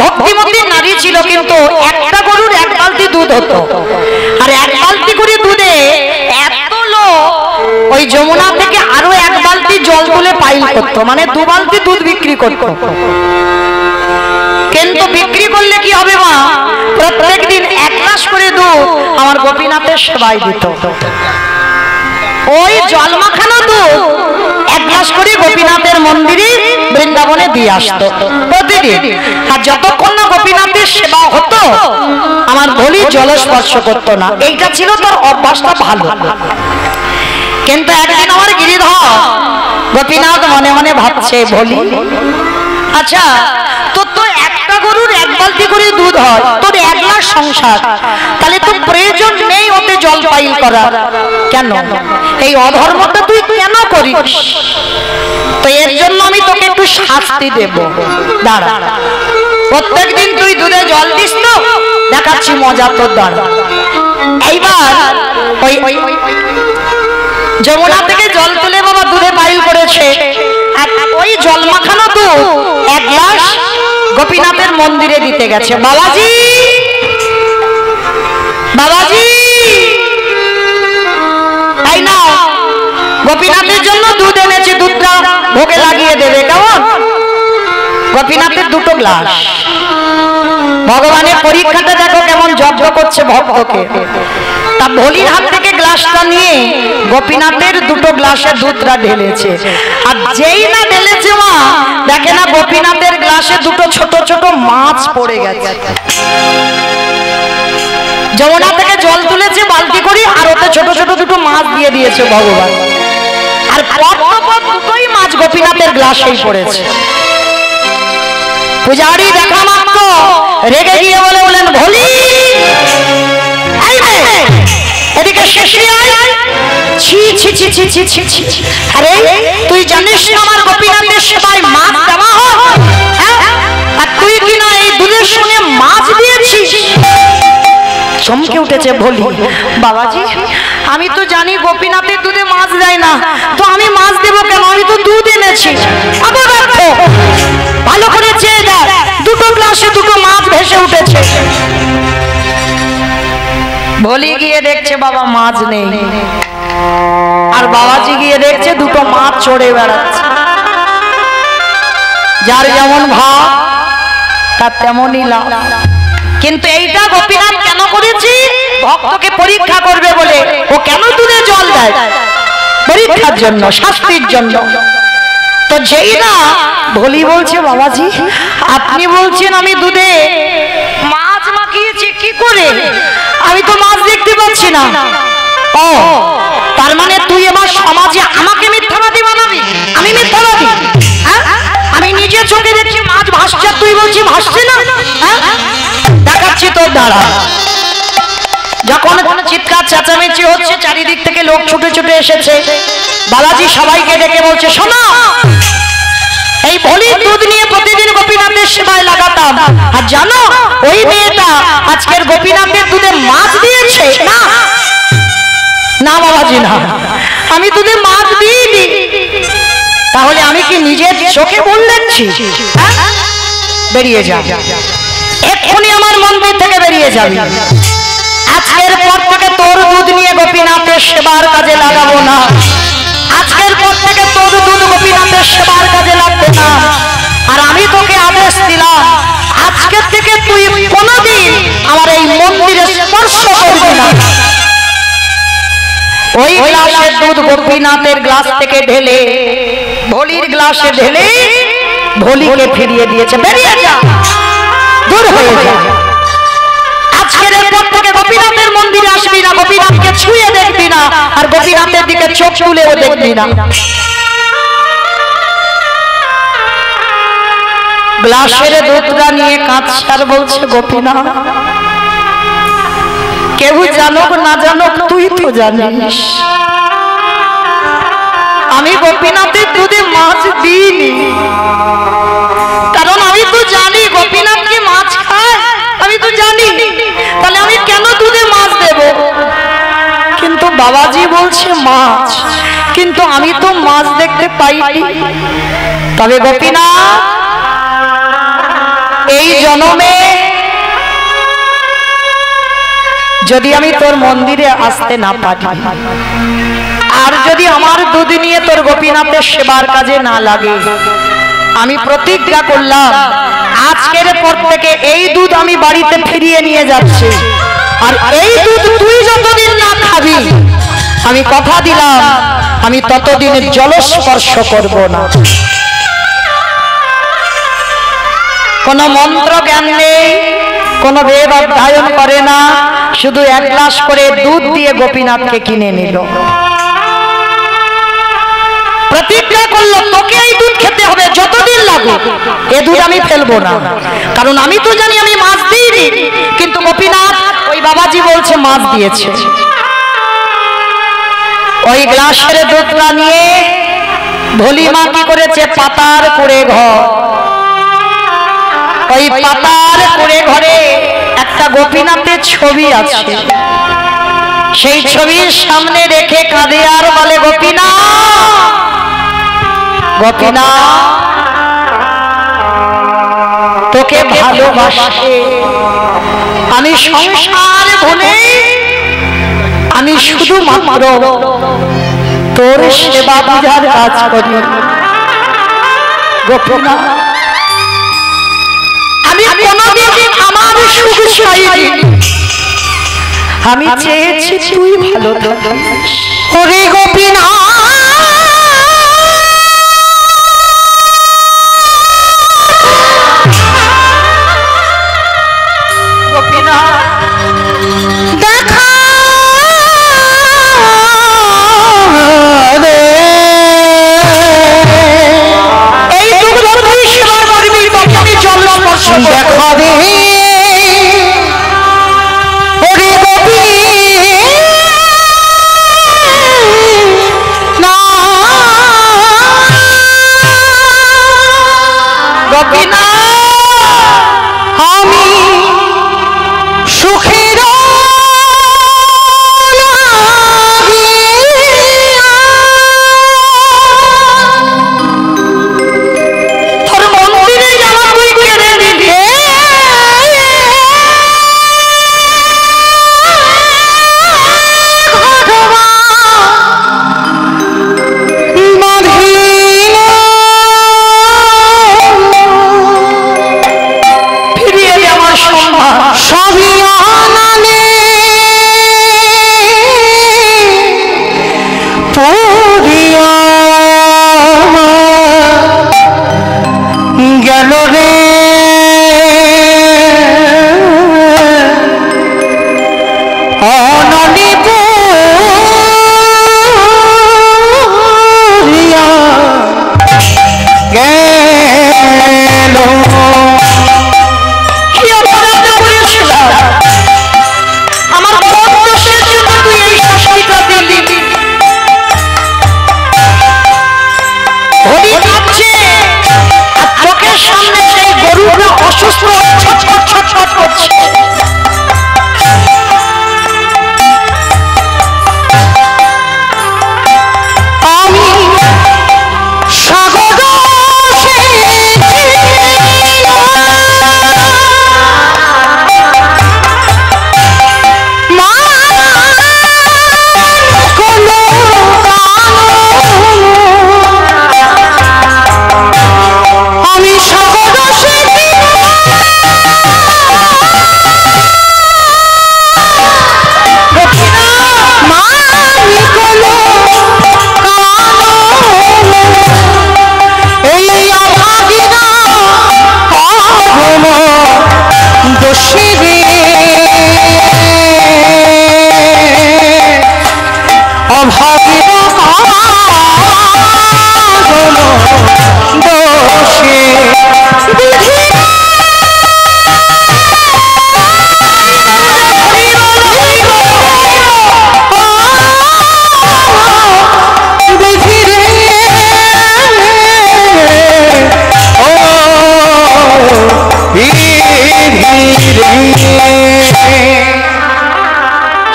ভক্তিমতী নারী ছিল, কিন্তু একটা গরুর এক বালতি দুধ হতো। আর এক বালতি করে দুধে এত লোক ওই যমুনা থেকে আরো এক বালতি জল তুলে পাইল করতো, মানে 2 বালতি দুধ বিক্রি করতো। কিন্তু বিক্রি করলে কি হবে মা, প্রত্যেক দিন 1 গ্লাস করে দুধ আমার গোপীনাথের সেবায় দিত। ওই জল মাখানো দুধ 1 গ্লাস করে গোপীনাথের মন্দিরে বৃন্দাবনে দিয়ে আসতো প্রতিদিন। আর যতক্ষণ না গোপীনাথের সেবা হতো আমার ভলি জল স্পর্শ করতো না। এইটা ছিল তোর অভ্যাসটা ভালো। কিন্তু একদিন আমার গিরিধর গোপীনাথ মনে মনে ভাবছে, ভলি আচ্ছা তোর তো একটা গরুর 1 বালতি করে দুধ হয়, তোর 1 গ্লাস সংসার, তাহলে তো প্রয়োজন নেই ওতে জল পাইল করার, কেন এই অধর্মটা তুই কেন করিস? তো এর জন্য আমি তোকে একটু শাস্তি দেব, দাঁড়া, প্রত্যেকদিন তুই দুধে জল দিস তো, দেখাচ্ছি মজা তোর, দাঁড়া। এইবার ওই যমুনা থেকে জল তুলে বাবা দুধে পাইল করেছে, আর ওই জল মাখানো দুধ 1 গ্লাস গোপীনাথের মন্দিরে দিতে গেছে। বাবাজি, বাবাজি, তাই না গোপীনাথের জন্য দুধ এনেছে, দুধটা ভোগে লাগিয়ে দেবে, কেমন? গোপীনাথের 2টো গ্লাস। ভগবানের পরীক্ষাটা দেখো কেমন যজ্ঞ করছে ভক্তকে। তা ভলির হাত থেকে গ্লাসটা নিয়ে গোপীনাথের 2টো গ্লাসে দুধটা ঢেলেছে। আর যেই না ঢেলেছে মা, দেখে না গোপীনাথের গ্লাসে 2টো ছোট ছোট মাছ পড়ে গেছে। যমুনা থেকে জল তুলেছে বালতি করে, আর ওতে ছোট ছোট 2টো মাছ দিয়ে দিয়েছে ভগবান। আর পরপর 2টোই মাছ গোপীনাথের গ্লাসেই পড়েছে। পূজারি দেখা মাত্র রেগে গিয়ে বলেন, ভলি এদিকে শেষে আয়। ছি ছি ছি ছি ছি ছি ছি, আরে তুই জানিস আমার গোপীনাথের সেবায় মাছ দেওয়া হয়, আর তুই কিনা এই দুধের সঙ্গে মাছ দিয়েছিস। চমকে উঠেছে ভলি, বাবাজি আমি তো জানি গোপীনাথের দুধে মাছ দেয় না, তো আমি মাছ দেবো কেন, আমি তো দুধ এনেছি। আবার দেখো ভালো করে চেয়ে দেখ, 2টো গ্লাসে 2টো মাছ ভেসে উঠেছে। ভলি গিয়ে দেখছে বাবা মাছ নেই, আর বাবাজি গিয়ে দেখছে 2টো মাছ চড়ে বেড়াচ্ছে। যার যেমন ভাব তার তেমনই লাভ। কিন্তু এইটা গোপীনাথ কেন করেছি, ভক্তকে পরীক্ষা করবে বলে। ও কেন দুধে জল দেয়, পরীক্ষার জন্য, শাস্তির জন্য। তো যেই না ভলি বলছে, বাবাজি আপনি বলছেন আমি দুধে মাছ মাখিয়েছি, কি করে, আমি তো মাছ দেখতে পাচ্ছি না। ও তার মানে তুই এবার সমাজে আমাকে মিথ্যাবাদী বানাবি? আমি মিথ্যাবাদী? আমি নিজে চোখে দেখতে দাঁড়া। যখন চিৎকার চেঁচামেচি হচ্ছে, চারিদিক থেকে লোক ছুটে ছুটে এসেছে। বালাজি সবাইকে ডেকে বলছে, শোনো, এই ভলির দুধ নিয়ে প্রতিদিন গোপীনাথের সেবায় লাগাতাম, আর জানো ওই মেয়েটা আজকের গোপীনাথের দুধে মাছ দিয়েছে। না না বাবাজি, না, আমি দুধে মাছ দিইনি। তাহলে আমি কি নিজের চোখে বলছি? বেরিয়ে যা, এক্ষুনি আমার মন্দির থেকে বেরিয়ে যাবি। আজকের পর থেকে তোর দুধ নিয়ে গোপীনাথের সেবার কাজে লাগাবো না। আজকের পর থেকে তোর দুধ গোপীনাথের সেবার কাজে লাগবে না। আর আমি তোকে আদেশ দিলাম, আজকের থেকে তুই কোনোদিন আমার এই মন্দিরে স্পর্শ করবি না। ওই গ্লাসের দুধ গোপীনাথের গ্লাস থেকে ঢেলে ভলির গ্লাসে ঢেলে ভলিকে ফিরিয়ে দিয়েছে। বেরিয়ে যা, দূর হয়ে যা। আজকের পর থেকে গোপীনাথের মন্দিরে আসবি না, গোপীনাথকে ছুঁয়ে দেখবি না, আর গোপীনাথের দিকে চোখ তুলেও দেখবি না। গ্লাসের দুধটা নিয়ে কাঁদছে আর বলছে, গোপীনাথ, কেউ জানুক না জানুক তুই তো জানিস আমি গোপীনাথের দুধে মাছ দিইনি। কারণ আমি তো জানি গোপীনাথ কি মাছ খায়, আমি তো জানি। তাহলে আমি কেন দুধে মাছ দেব? কিন্তু বাবাজি বলছে মাছ, কিন্তু আমি তো মাছ দেখতে পাইনি। তবে গোপীনাথ, এই জন্মে যদি আমি তোর মন্দিরে আসতে না পারি, আর যদি আমার দুধ নিয়ে তোর গোপীনাথের সেবার কাজে না লাগে, আমি প্রতিজ্ঞা করলাম আজকের পর থেকে এই দুধ আমি বাড়িতে ফিরিয়ে নিয়ে যাচ্ছি। আর এই দুধ তুই যতদিন না খাবি, আমি কথা দিলাম আমি ততদিন জলস্পর্শ করব না। কোনো মন্ত্র জ্ঞান নেই, কোনো বেদ অধ্যয়ন করে না, শুধু এক গ্লাস করে দুধ দিয়ে গোপীনাথকে কিনে নিল। প্রতিজ্ঞা করলো তোকে এই দুধ খেতে হবে যতদিন লাগুক, এ দুধ আমি ফেলবো না। কারণ আমি তো জানি আমি মাছ দিইনি, কিন্তু গোপীনাথ ওই বাবাজি বলছে মাছ দিয়েছে। ওই গ্লাসের দুধটা নিয়ে ভোলি মা কি করেছে, পাতার কুড়ে ঘর, ওই পাতার কুড়ে ঘরে একটা গোপীনাথের ছবি আছে। সেই ছবির সামনে রেখে কাঁদে আর বলে, গোপীনাথ, গোপীনাথ, তোকে ভালোবাসে আমি সংসার ভুলে আমি শুধুমাত্র তোর সেবা পূজার কাজ করি। গোপীনাথ, আমি কোনদিন আমার সুখ চাইনি, আমি চেয়েছি তুই ভালো থাকিস। ওরে গোপীনাথ, দেখা এই দুঃখ তুই সেবা করবি, তোকে আমি জল স্পর্শ দেখা দে। ওরে গোপী না ভলি যাচ্ছে আর চোখের সামনে সেই গরুটা অসুস্থ ছটফট ছটফট করছে। আমি সাগর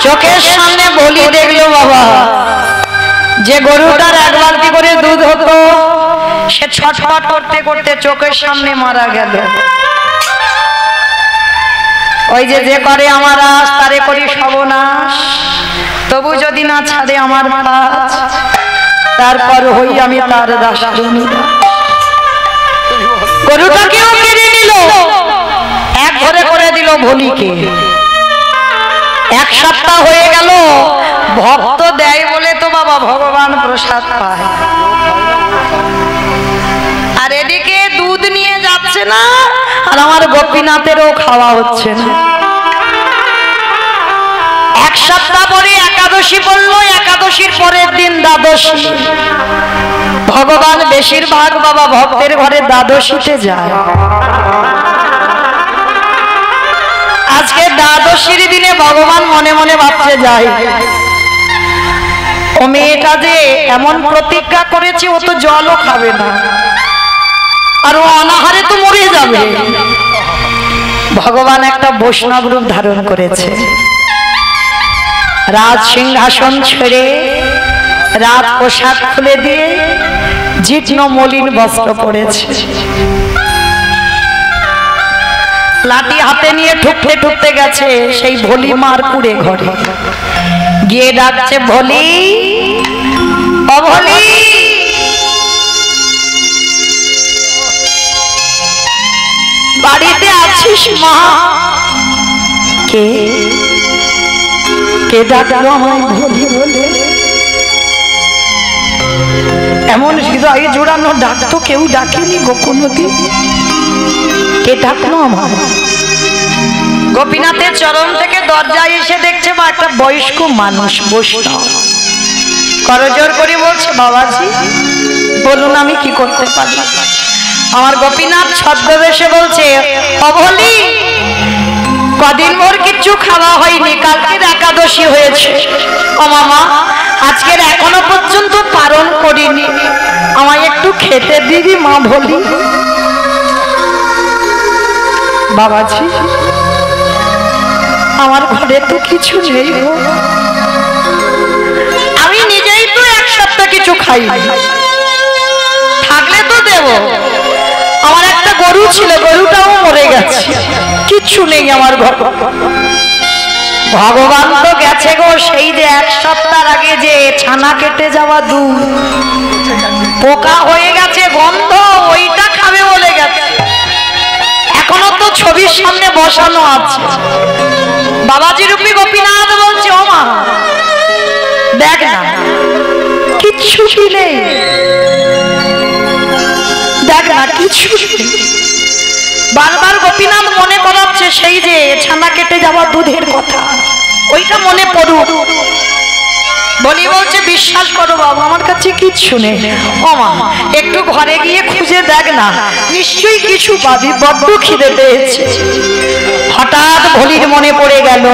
চোখের সামনে বলি দেখলো বাবা, যে গরুটার এক বালতি করে দুধ হতো সে ছটফট করতে করতে চোখের সামনে মারা গেল। ওই যে করে আমার আশ তারে করি সর্বনাশ, তবু যদি না ছাড়ে আমার কাজ, তারপর হই আমি তার দাস। গরুটাকেও কেড়ে নিল, এক ঘরে করে দিল ভলিকে। এক সপ্তাহ হয়ে গেল, ভক্ত দেয় বলে তো বাবা ভগবান প্রসাদ পায়। আর এদিকে দুধ নিয়ে যাচ্ছে না, আর আমার গোপীনাথেরও খাওয়া হচ্ছে না। এক সপ্তাহ পরে একাদশী পড়ল, একাদশীর পরের দিন দ্বাদশী। ভগবান বেশিরভাগ বাবা ভক্তের ঘরে দ্বাদশীতে যায়। আজকে দ্বাদশীর দিনে ভগবান মনে মনে ভাবতে যায়, ও মেয়েটা যে এমন প্রতিজ্ঞা করেছে, ও তো জলও খাবে না, আর ও অনাহারে তো মরে যাবে। ভগবান একটা বৈষ্ণব রূপ ধারণ করেছে, রাজ সিংহাসন ছেড়ে রাত পোশাক খুলে দিয়ে জীর্ণ মলিন বস্ত্র পরেছে, লাঠি হাতে নিয়ে ঠুকতে ঠুকতে গেছে সেই ভলি মার কুড়ে ঘরে, গিয়ে ডাকছে ভলি, ও ভলি, বাড়িতে আছিস মা? কে কে ডাকলো আমায় ভলি বলে? এমন হৃদয় জোড়ানো ডাক তো কেউ ডাকেনি গো কোনোদিন। কে ডাকলো আমার? গোপীনাথের চরণ থেকে দরজায় এসে দেখছে বা একটা বয়স্ক মানুষ বৈষ্ণব, করজোর করে বলছে, বাবাজি বলুন আমি কি করতে পারি? আমার গোপীনাথ ছদ্মবেশে বলছে, অবলি কদিন মোর কিচ্ছু খাওয়া হয়নি, কালকের একাদশী হয়েছে, ও মামা আজকের এখনো পর্যন্ত পালন করিনি, আমায় একটু খেতে দিবি মা ভলি? বাবাজি আমার ঘরে তো কিছু নেই, আমি নিজেই তো এক সপ্তাহ কিছু খাই, থাকলে তো দেব। আমার একটা গরু ছিল, গরুটাও মরে গেছে, কিচ্ছু নেই আমার ঘর। ভগবান তো গেছে গো, সেই যে এক সপ্তাহ আগে যে ছানা কেটে যাওয়া দুধ পোকা হয়ে গেছে, গন্ধ, ওইটা খাবে বলে গেছে। এখনো তো ছবির সামনে বসানো আছে। বাবাজি রূপী গোপীনাথ বলছে, ও মা দেখ না কিচ্ছু নেই, দেখ না কিছু। বারবার গোপীনাথ মনে করাচ্ছে সেই যে ছানা কেটে যাওয়া দুধের কথা, ওইটা মনে পড়ুক। বলি বলছে, বিশ্বাস করো বাবা আমার কাছে কিচ্ছু নেই। ও মা একটু ঘরে গিয়ে খুঁজে দেখ না, নিশ্চয়ই কিছু পাবি, বড্ড খিদে পেয়েছে। হঠাৎ ভলির মনে পড়ে গেল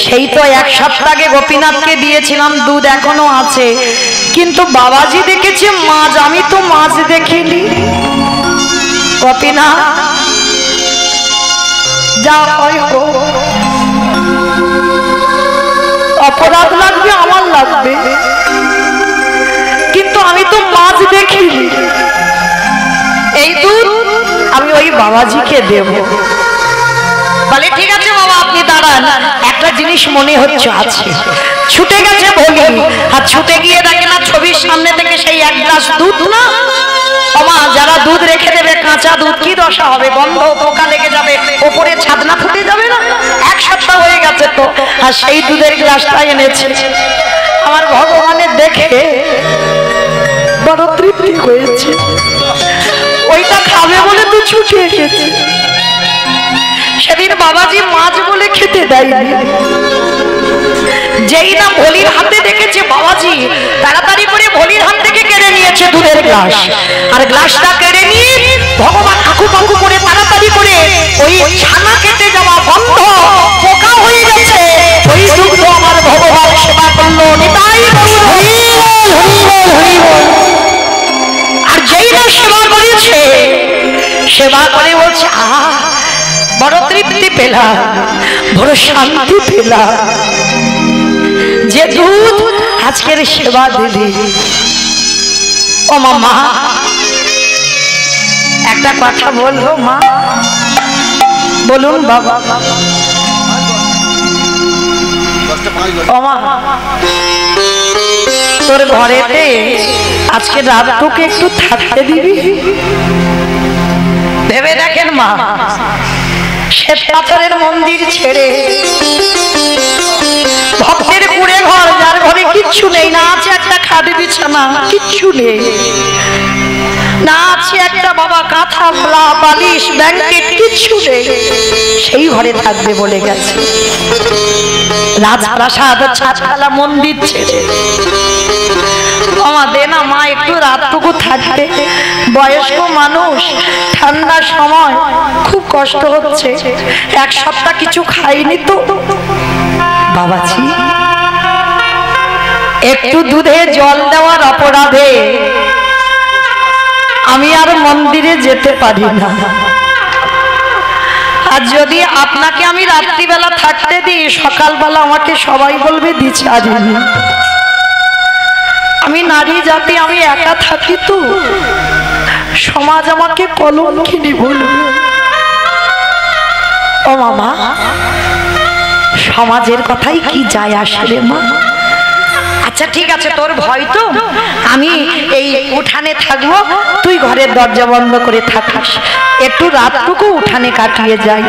সেই তো এক সপ্তাহ আগে গোপীনাথকে দিয়েছিলাম, দুধ এখনো আছে, কিন্তু বাবাজি দেখেছে মাছ, আমি তো মাছ দেখিনি। গোপীনাথ যা হয় হোক, অপরাধ লাগবে আমার লাগবে, কিন্তু আমি তো মাছ দেখিনি। এই দুধ আমি ওই বাবাজিকে দেব। বলে ঠিক আছে বাবা, আপনি দাঁড়ান, একটা জিনিস মনে হচ্ছে আছে। ছুটে গেছে বলি, আর ছুটে গিয়ে দেখে না ছবির সামনে থেকে সেই এক গ্লাস দুধ না, ওমা যারা দুধ রেখে দেবে কাঁচা দুধ কি দশা হবে, গন্ধ পোকা লেগে যাবে, ওপরে ছাদনা ফুটে যাবে না। এক সপ্তাহ হয়ে গেছে তো, আর সেই দুধের গ্লাসটা এনেছে। আমার ভগবানের দেখে বড় তৃপ্তি হয়েছে, ওইটা খাবে বলে তো ছুটে এসেছে। সেদিন বাবাজি মাছ বলে খেতে দেয়নি, যেই না ভলির হাতে দেখেছে বাবাজি, তাড়াতাড়ি করে ভলির হাত থেকে কেড়ে নিয়েছে দুধের গ্লাস, আর গ্লাসটা কেড়ে নিয়ে ভগবান কাকু কাকু করে তাড়াতাড়ি করে ওই ছানা কেটে যাওয়া বন্ধ পোকা হয়ে গেছে, ওই দুধ আমার ভগবান সেবা করলো। নিতাই আর যেই না সেবা করেছে, সেবা করে বলছে আহা বড় তৃপ্তি পেলাম, বড় শান্তি পেলাম, যে দুধ আজকের সেবা দিলি। ও মা একটা কথা বলবো মা? বলুন বাবা। ও মা, তোর ঘরেতে আজকে রাতটুকু একটু থাকতে দিবি? ভেবে দেখেন মা, শ্বেত পাথরের মন্দির ছেড়ে ভক্তের কুড়ে ঘর, যার ঘরে কিচ্ছু নেই, না আছে একটা খাট বিছানা, কিচ্ছু নেই, না আছে একটা বাবা কাঁথা ফলা বালিশ ব্যাংকেট, কিচ্ছু নেই, সেই ঘরে থাকবে বলে গেছে। রাজপ্রাসাদ ছাদখালা মন্দির ছেড়ে দে না মা একটু রাতটুকু থাকতে, বয়স্ক মানুষ, ঠান্ডার সময় খুব কষ্ট হচ্ছে, এক সপ্তাহ কিছু খাইনি তো। বাবাজি একটু দুধে জল দেওয়ার অপরাধে আমি আর মন্দিরে যেতে পারি না, আর যদি আপনাকে আমি রাত্রিবেলা থাকতে দিই, সকালবেলা আমাকে সবাই বলবে দ্বিচারিণী। আমি নারী জাতি, আমি একা থাকি তো, সমাজ আমাকে কলঙ্কিনী বলবে। ও মামা, সমাজের কথাই কি যায় আসে রে মা? আচ্ছা ঠিক আছে, তোর ভয় তো, আমি এই উঠানে থাকবো, তুই ঘরের দরজা বন্ধ করে থাকিস, একটু রাতটুকু উঠানে কাটিয়ে যাই।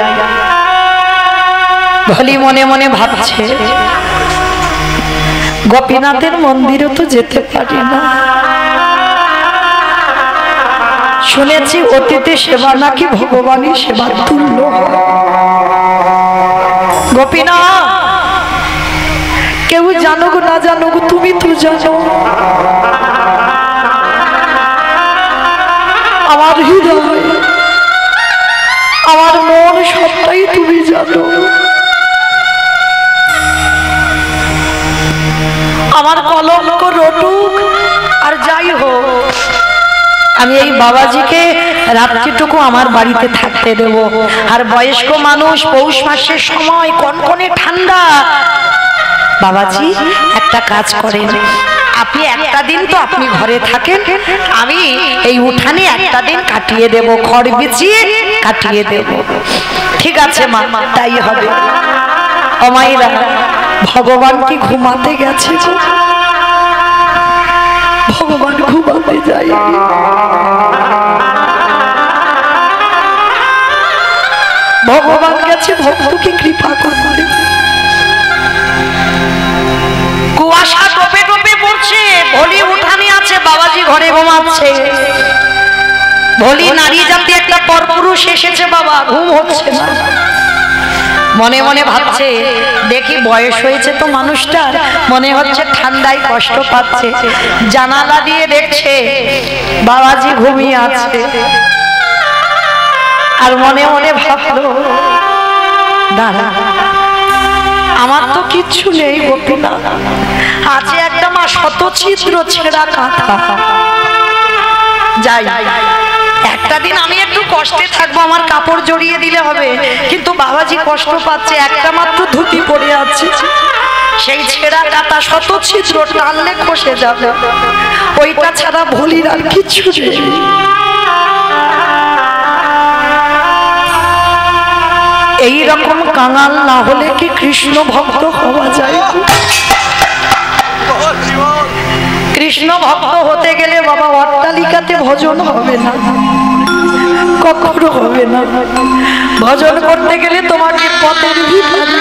ভলি মনে মনে ভাবছে গোপীনাথের মন্দিরে তো যেতে পারি না, শুনেছি অতীতে সেবা নাকি ভগবানের সেবার তুল্য। গোপীনাথ কেউ জানুক না জানুক, তুমি তো জানো, আমার হৃদয় আমার মন সবটাই তুমি জানো। আমার কলঙ্ক রটুক আর যাই হোক, আমি এই বাবাজিকে রাত্রিটুকু আমার বাড়িতে থাকতে দেব। আর বয়স্ক মানুষ, পৌষ মাসের সময় কনকনে ঠান্ডা, বাবাজি একটা কাজ করেন, আপনি একটা দিন তো আপনি ঘরে থাকেন, আমি এই উঠানে একটা দিন কাটিয়ে দেব, খড় বিছিয়ে কাটিয়ে দেব। ঠিক আছে মা, তাই হবে। অমাইরা ভগবান কি ঘুমাতে গেছে? ভগবান ঘুমাতে যায়, ভগবান গেছে ভক্তকে কৃপা করতে। কুয়াশা টোপে টোপে পড়ছে, ভলি উঠানে আছে, বাবাজি ঘরে ঘুমাচ্ছে। ভলি নারী জাতি একটা পরপুরুষ এসেছে বাবা, ঘুম হচ্ছে না, মনে মনে ভাবছে দেখি বয়স হয়েছে তো মানুষটা, মনে হচ্ছে ঠান্ডায় কষ্ট পাচ্ছে, জানালা দিয়ে দেখছে বাবাজি ঘুমিয়ে আছে, আর মনে মনে ভাবলো দাঁড়া আমার তো কিচ্ছু নেই গোপীনা, আছে একটা মা শতছিদ্র ছেঁড়া কাঁথা। যাই একটা দিন আমি একটু কষ্টে থাকবো, আমার কাপড় জড়িয়ে দিলে হবে, কিন্তু বাবাজি কষ্ট পাচ্ছে, একটা মাত্র ধুতি পরে আছে, সেই ছেঁড়া কাঁথা শতছিদ্র টানলে খসে যাবে, ওইটা ছাড়া ভুলির আর কিছু নেই। এইরকম কাঙাল না হলে কি কৃষ্ণ ভক্ত হওয়া যায়? কৃষ্ণ ভক্ত হতে গেলে বাবা অট্টালিকাতে ভজন হবে না, কখনো হবে না। ভজন করতে গেলে তোমাকে পথের ভিখারি।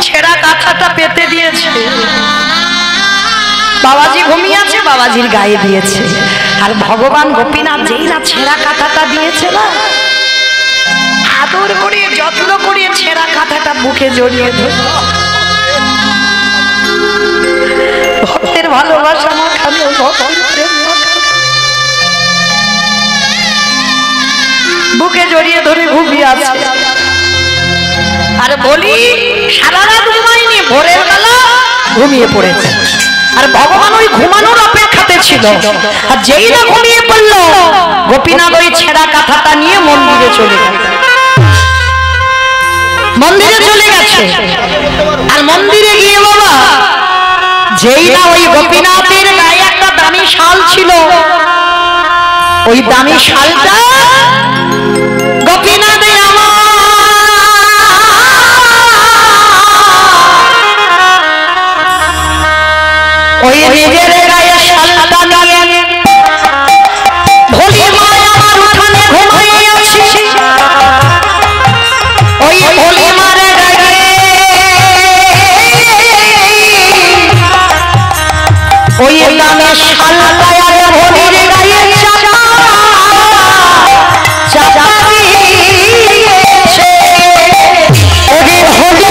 ছেঁড়া কাঁথাটা পেতে দিয়েছে, বাবাজি ঘুমিয়ে আছে, বাবাজির গায়ে দিয়েছে, আর ভগবান গোপীনাথ যেই না ছেঁড়া কাঁথাটা দিয়েছে না, আদর করে যত্ন করে ছেঁড়া কাঁথাটা বুকে জড়িয়ে ধরে ভক্তের ভালোবাসা মাখানো, বুকে জড়িয়ে ধরে ঘুমিয়ে আছে। আর বলি সারা রাত ঘুমায়নি, ভোরের বেলা ঘুমিয়ে পড়েছে, আর ভগবান ওই ঘুমানোর অপেক্ষাতে ছিল। আর যেই না ঘুমিয়ে পড়লো, গোপীনাথ ওই ছেঁড়া কাঁথাটা নিয়ে মন্দিরে চলে গেছে, মন্দিরে চলে গেছে। আর মন্দিরে গিয়ে বাবা যেই না ওই গোপীনাথের গায়ে একটা দামি শাল ছিল, ওই দামি শালটা গোপীনাথে ওই নিজের গায়ে শালটা নিয়ে ভোলি মায় আমার উঠানে ঘুমাইয়ে আছি, ওই ভোলি মারে গায়ে ওই দামে শালটা আর ভোলির গায়ে চাপা দিয়েছে। ওরে ভোলি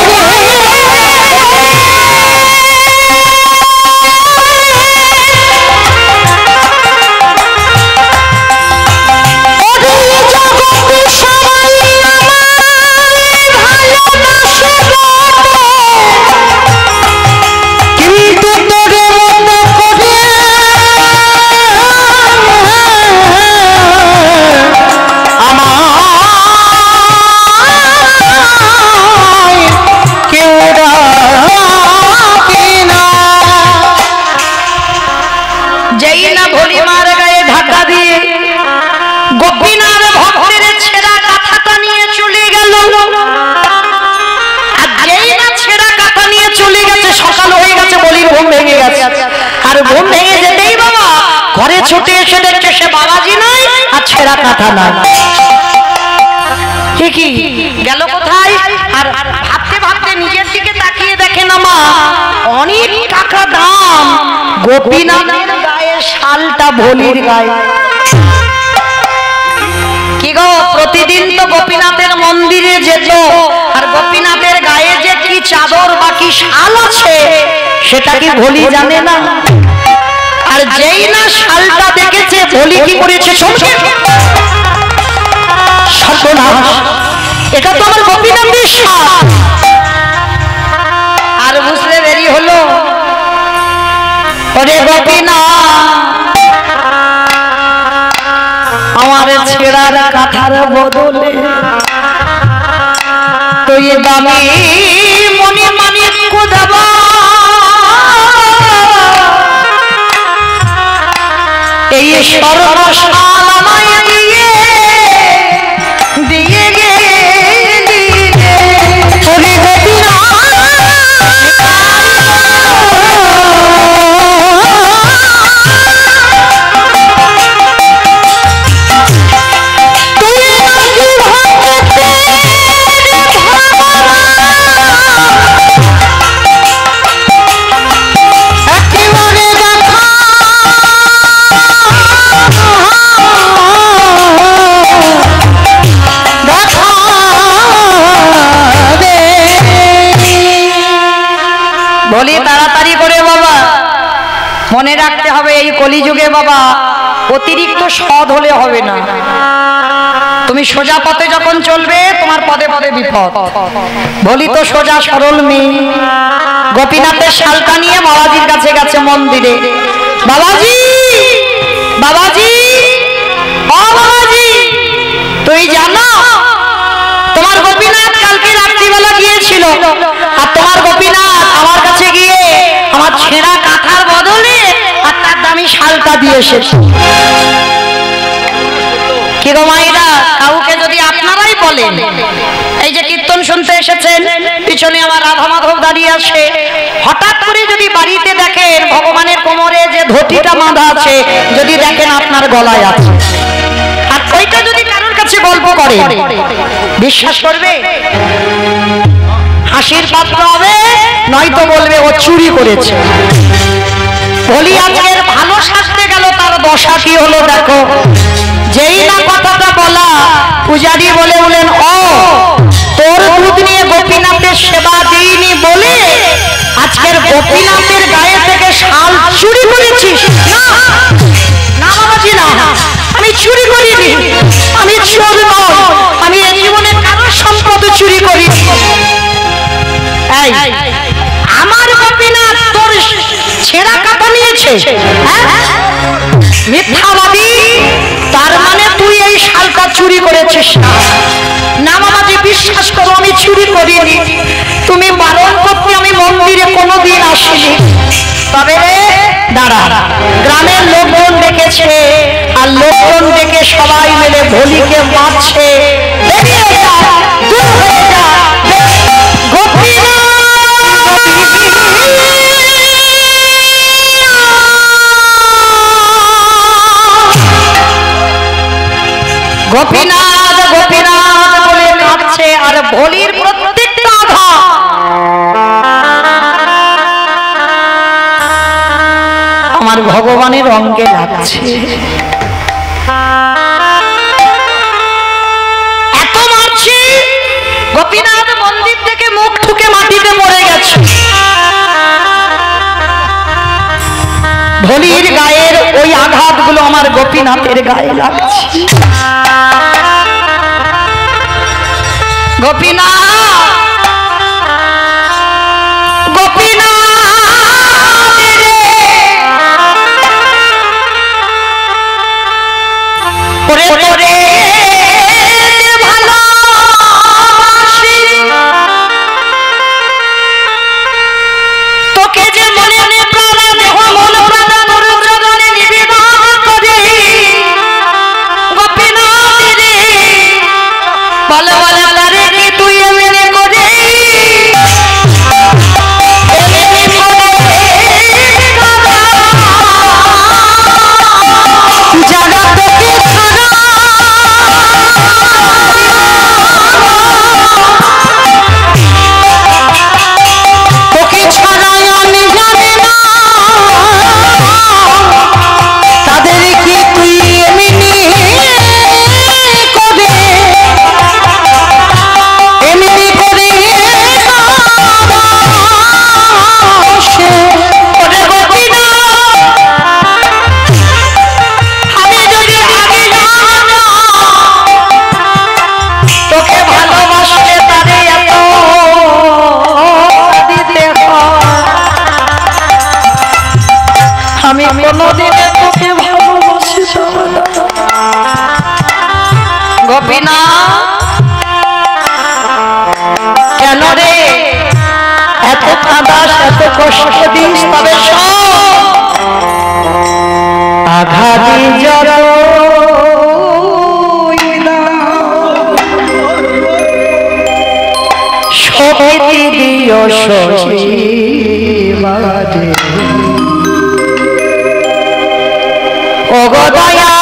ঘুম ভেঙে যেতেই বাবা ঘরে ছুটে এসে দেখছে সে বাবাজি নাই আর ছেঁড়া কাঁথা নাই। কি গেল কোথায়? আর ভাবতে ভাবতে নিজের দিকে তাকিয়ে দেখে না মা অনেক টাকা দাম গোপীনাথের গায়ে শালটা ভোলির গায়ে। কি গো প্রতিদিন তো গোপীনাথের মন্দিরে যেত, আর গোপীনাথের গায়ে যে কি চাদর বা কি শাল আছে সেটা কি ভোলি জানে না? আর যেই না শালটা দেখেছে ভোলি কি করেছে সর্বনাশ, এটা তো আমার গোপীনাথের শাল। আর বুঝতে দেরি হলো, ওরে গোপীনাথ আমার ছেঁড়ার কাঁথার বদলে তুই দামি মনি মানিক্য দেবা, এই সর্বশাল আমায় দিয়ে দিয়ে গেলি ওরে গোপীনাথ। বলি তাড়াতাড়ি করে বাবা মনে রাখতে হবে এই কলিযুগে বাবা অতিরিক্ত সৎ হলে হবে না। তুমি সোজা পথে যখন চলবে তোমার পদে পদে বিপদ। বলি তো সোজা সরল মেয়ে গোপীনাথের শালটা নিয়ে বাবাজির কাছে গেছে মন্দিরে। বাবাজি, বাবাজি, ও বাবাজি, তুই জানো তোমার গোপীনাথ কালকে রাত্রিবেলা গিয়েছিল, আর তোমার গোপীনাথ আমার কাছে গিয়ে আমার ছেঁড়া কাঁথার বদলে আর তার দামি শালটা দিয়ে এসেছে। কি গো মাইরা, কাউকে যদি আপনারাই বলেন, এই যে কীর্তন শুনতে এসেছেন, পিছনে আমার রাধা মাধব দাঁড়িয়ে আছে, হঠাৎ করে যদি বাড়িতে দেখেন ভগবানের কোমরে যে ধুতিটা বাঁধা আছে, যদি দেখেন আপনার গলায় আছে, আর ওইটা যদি কারোর কাছে গল্প করে, বিশ্বাস করবে? হাসির পাত্র হবে, নয়তো বলবে ও চুরি করেছে। বলি আজকের ভালো সাজতে গেল, তার দশা কি হলো দেখো। যেই না কথাটা বলা, পূজারি বলে বলেন, ও তোর দুধ নিয়ে গোপীনাথের সেবা দিইনি বলে আজকের গোপীনাথের গায়ে থেকে শাল চুরি করেছিস? না না বাবাজি, না, আমি চুরি করিনি, আমি চোর নই, আমি এই জীবনে কারোর সম্পদ চুরি করি। আমার গোপীনাথ তোর ছেঁড়া কাটা নিয়েছে? মিথ্যাবাদী, তার মানে তুই এই শালটা চুরি করেছিস? না বাবাজি, বিশ্বাস করো আমি চুরি করিনি, তুমি বারণ করতে আমি মন্দিরে কোনোদিন আসিনি। তবে দাঁড়া, গ্রামের লোকজন দেখেছে, আর লোকজন দেখে সবাই মিলে ভোলিকে মারছে। গোপীনাথ গোপীনাথ বলে কাঁদছে, আর ভোলির প্রত্যেকটা আঘাত আমার ভগবানের অঙ্গে লাগছে। এত মারছে, গোপীনাথ মন্দির থেকে মুখ ঠুকে মাটিতে মরে গেছে। ভোলির গায়ের ওই আঘাতগুলো আমার গোপীনাথের গায়ে লাগছে। গোপীনাথ, গোপীনাথ রে, ওরে ওরে ভালোবাসি তোকে, যে মনে প্রাণ দেহ মন প্রাণ তোর চরণে নিবেদন করি। গোপীনাথ রে, বলো বলো কেন রে এত কাদাস, এত কষ্ট দিস? তবে আঘাতি যত শক্তি দিও সজীবাদে, ও গো দয়া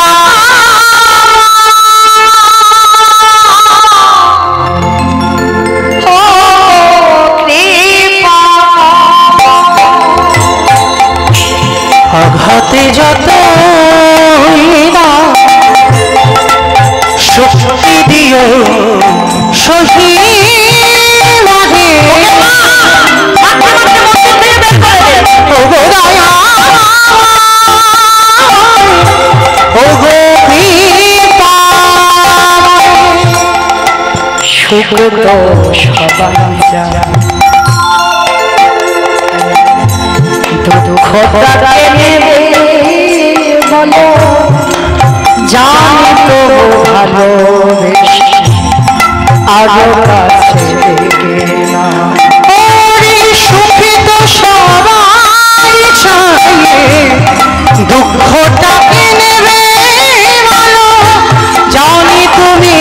আঘাতে যত শক্তি দিও সজীবাদে, ও তো সবাই যায়, দুঃখটাকে নেবে বলো, জানি তো ভালোবেসে আরো কাছে ডেকে না। ওরে সুখী তো সবাই চায়, দুঃখটাকে নেবে বলো, জানি তুমি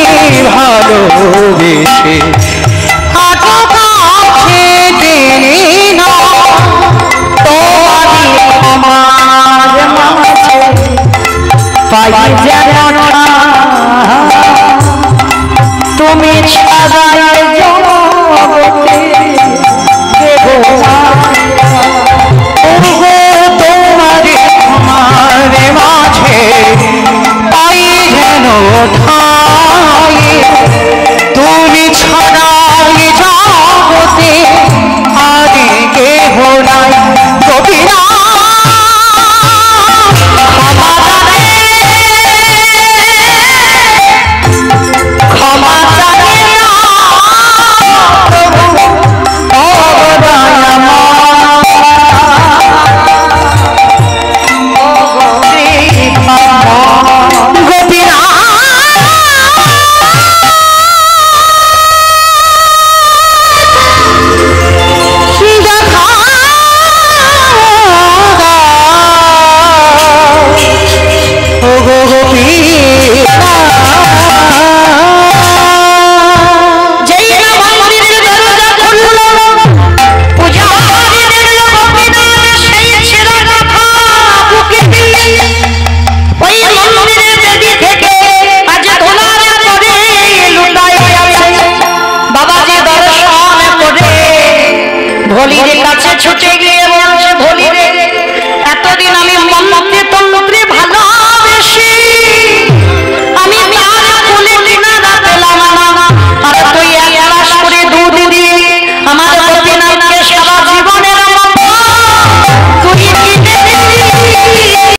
ভালোবেসে আরো কাছে ডেকে না। তোমারই আমার মাঝে পাই যেন না, তুমি ছাড়া জগতে কেহ তোমারই আমার মাঝে পাই যেন ঠাই, তুমি ছাড়া জগতে আর কেহ নাই। কবিরা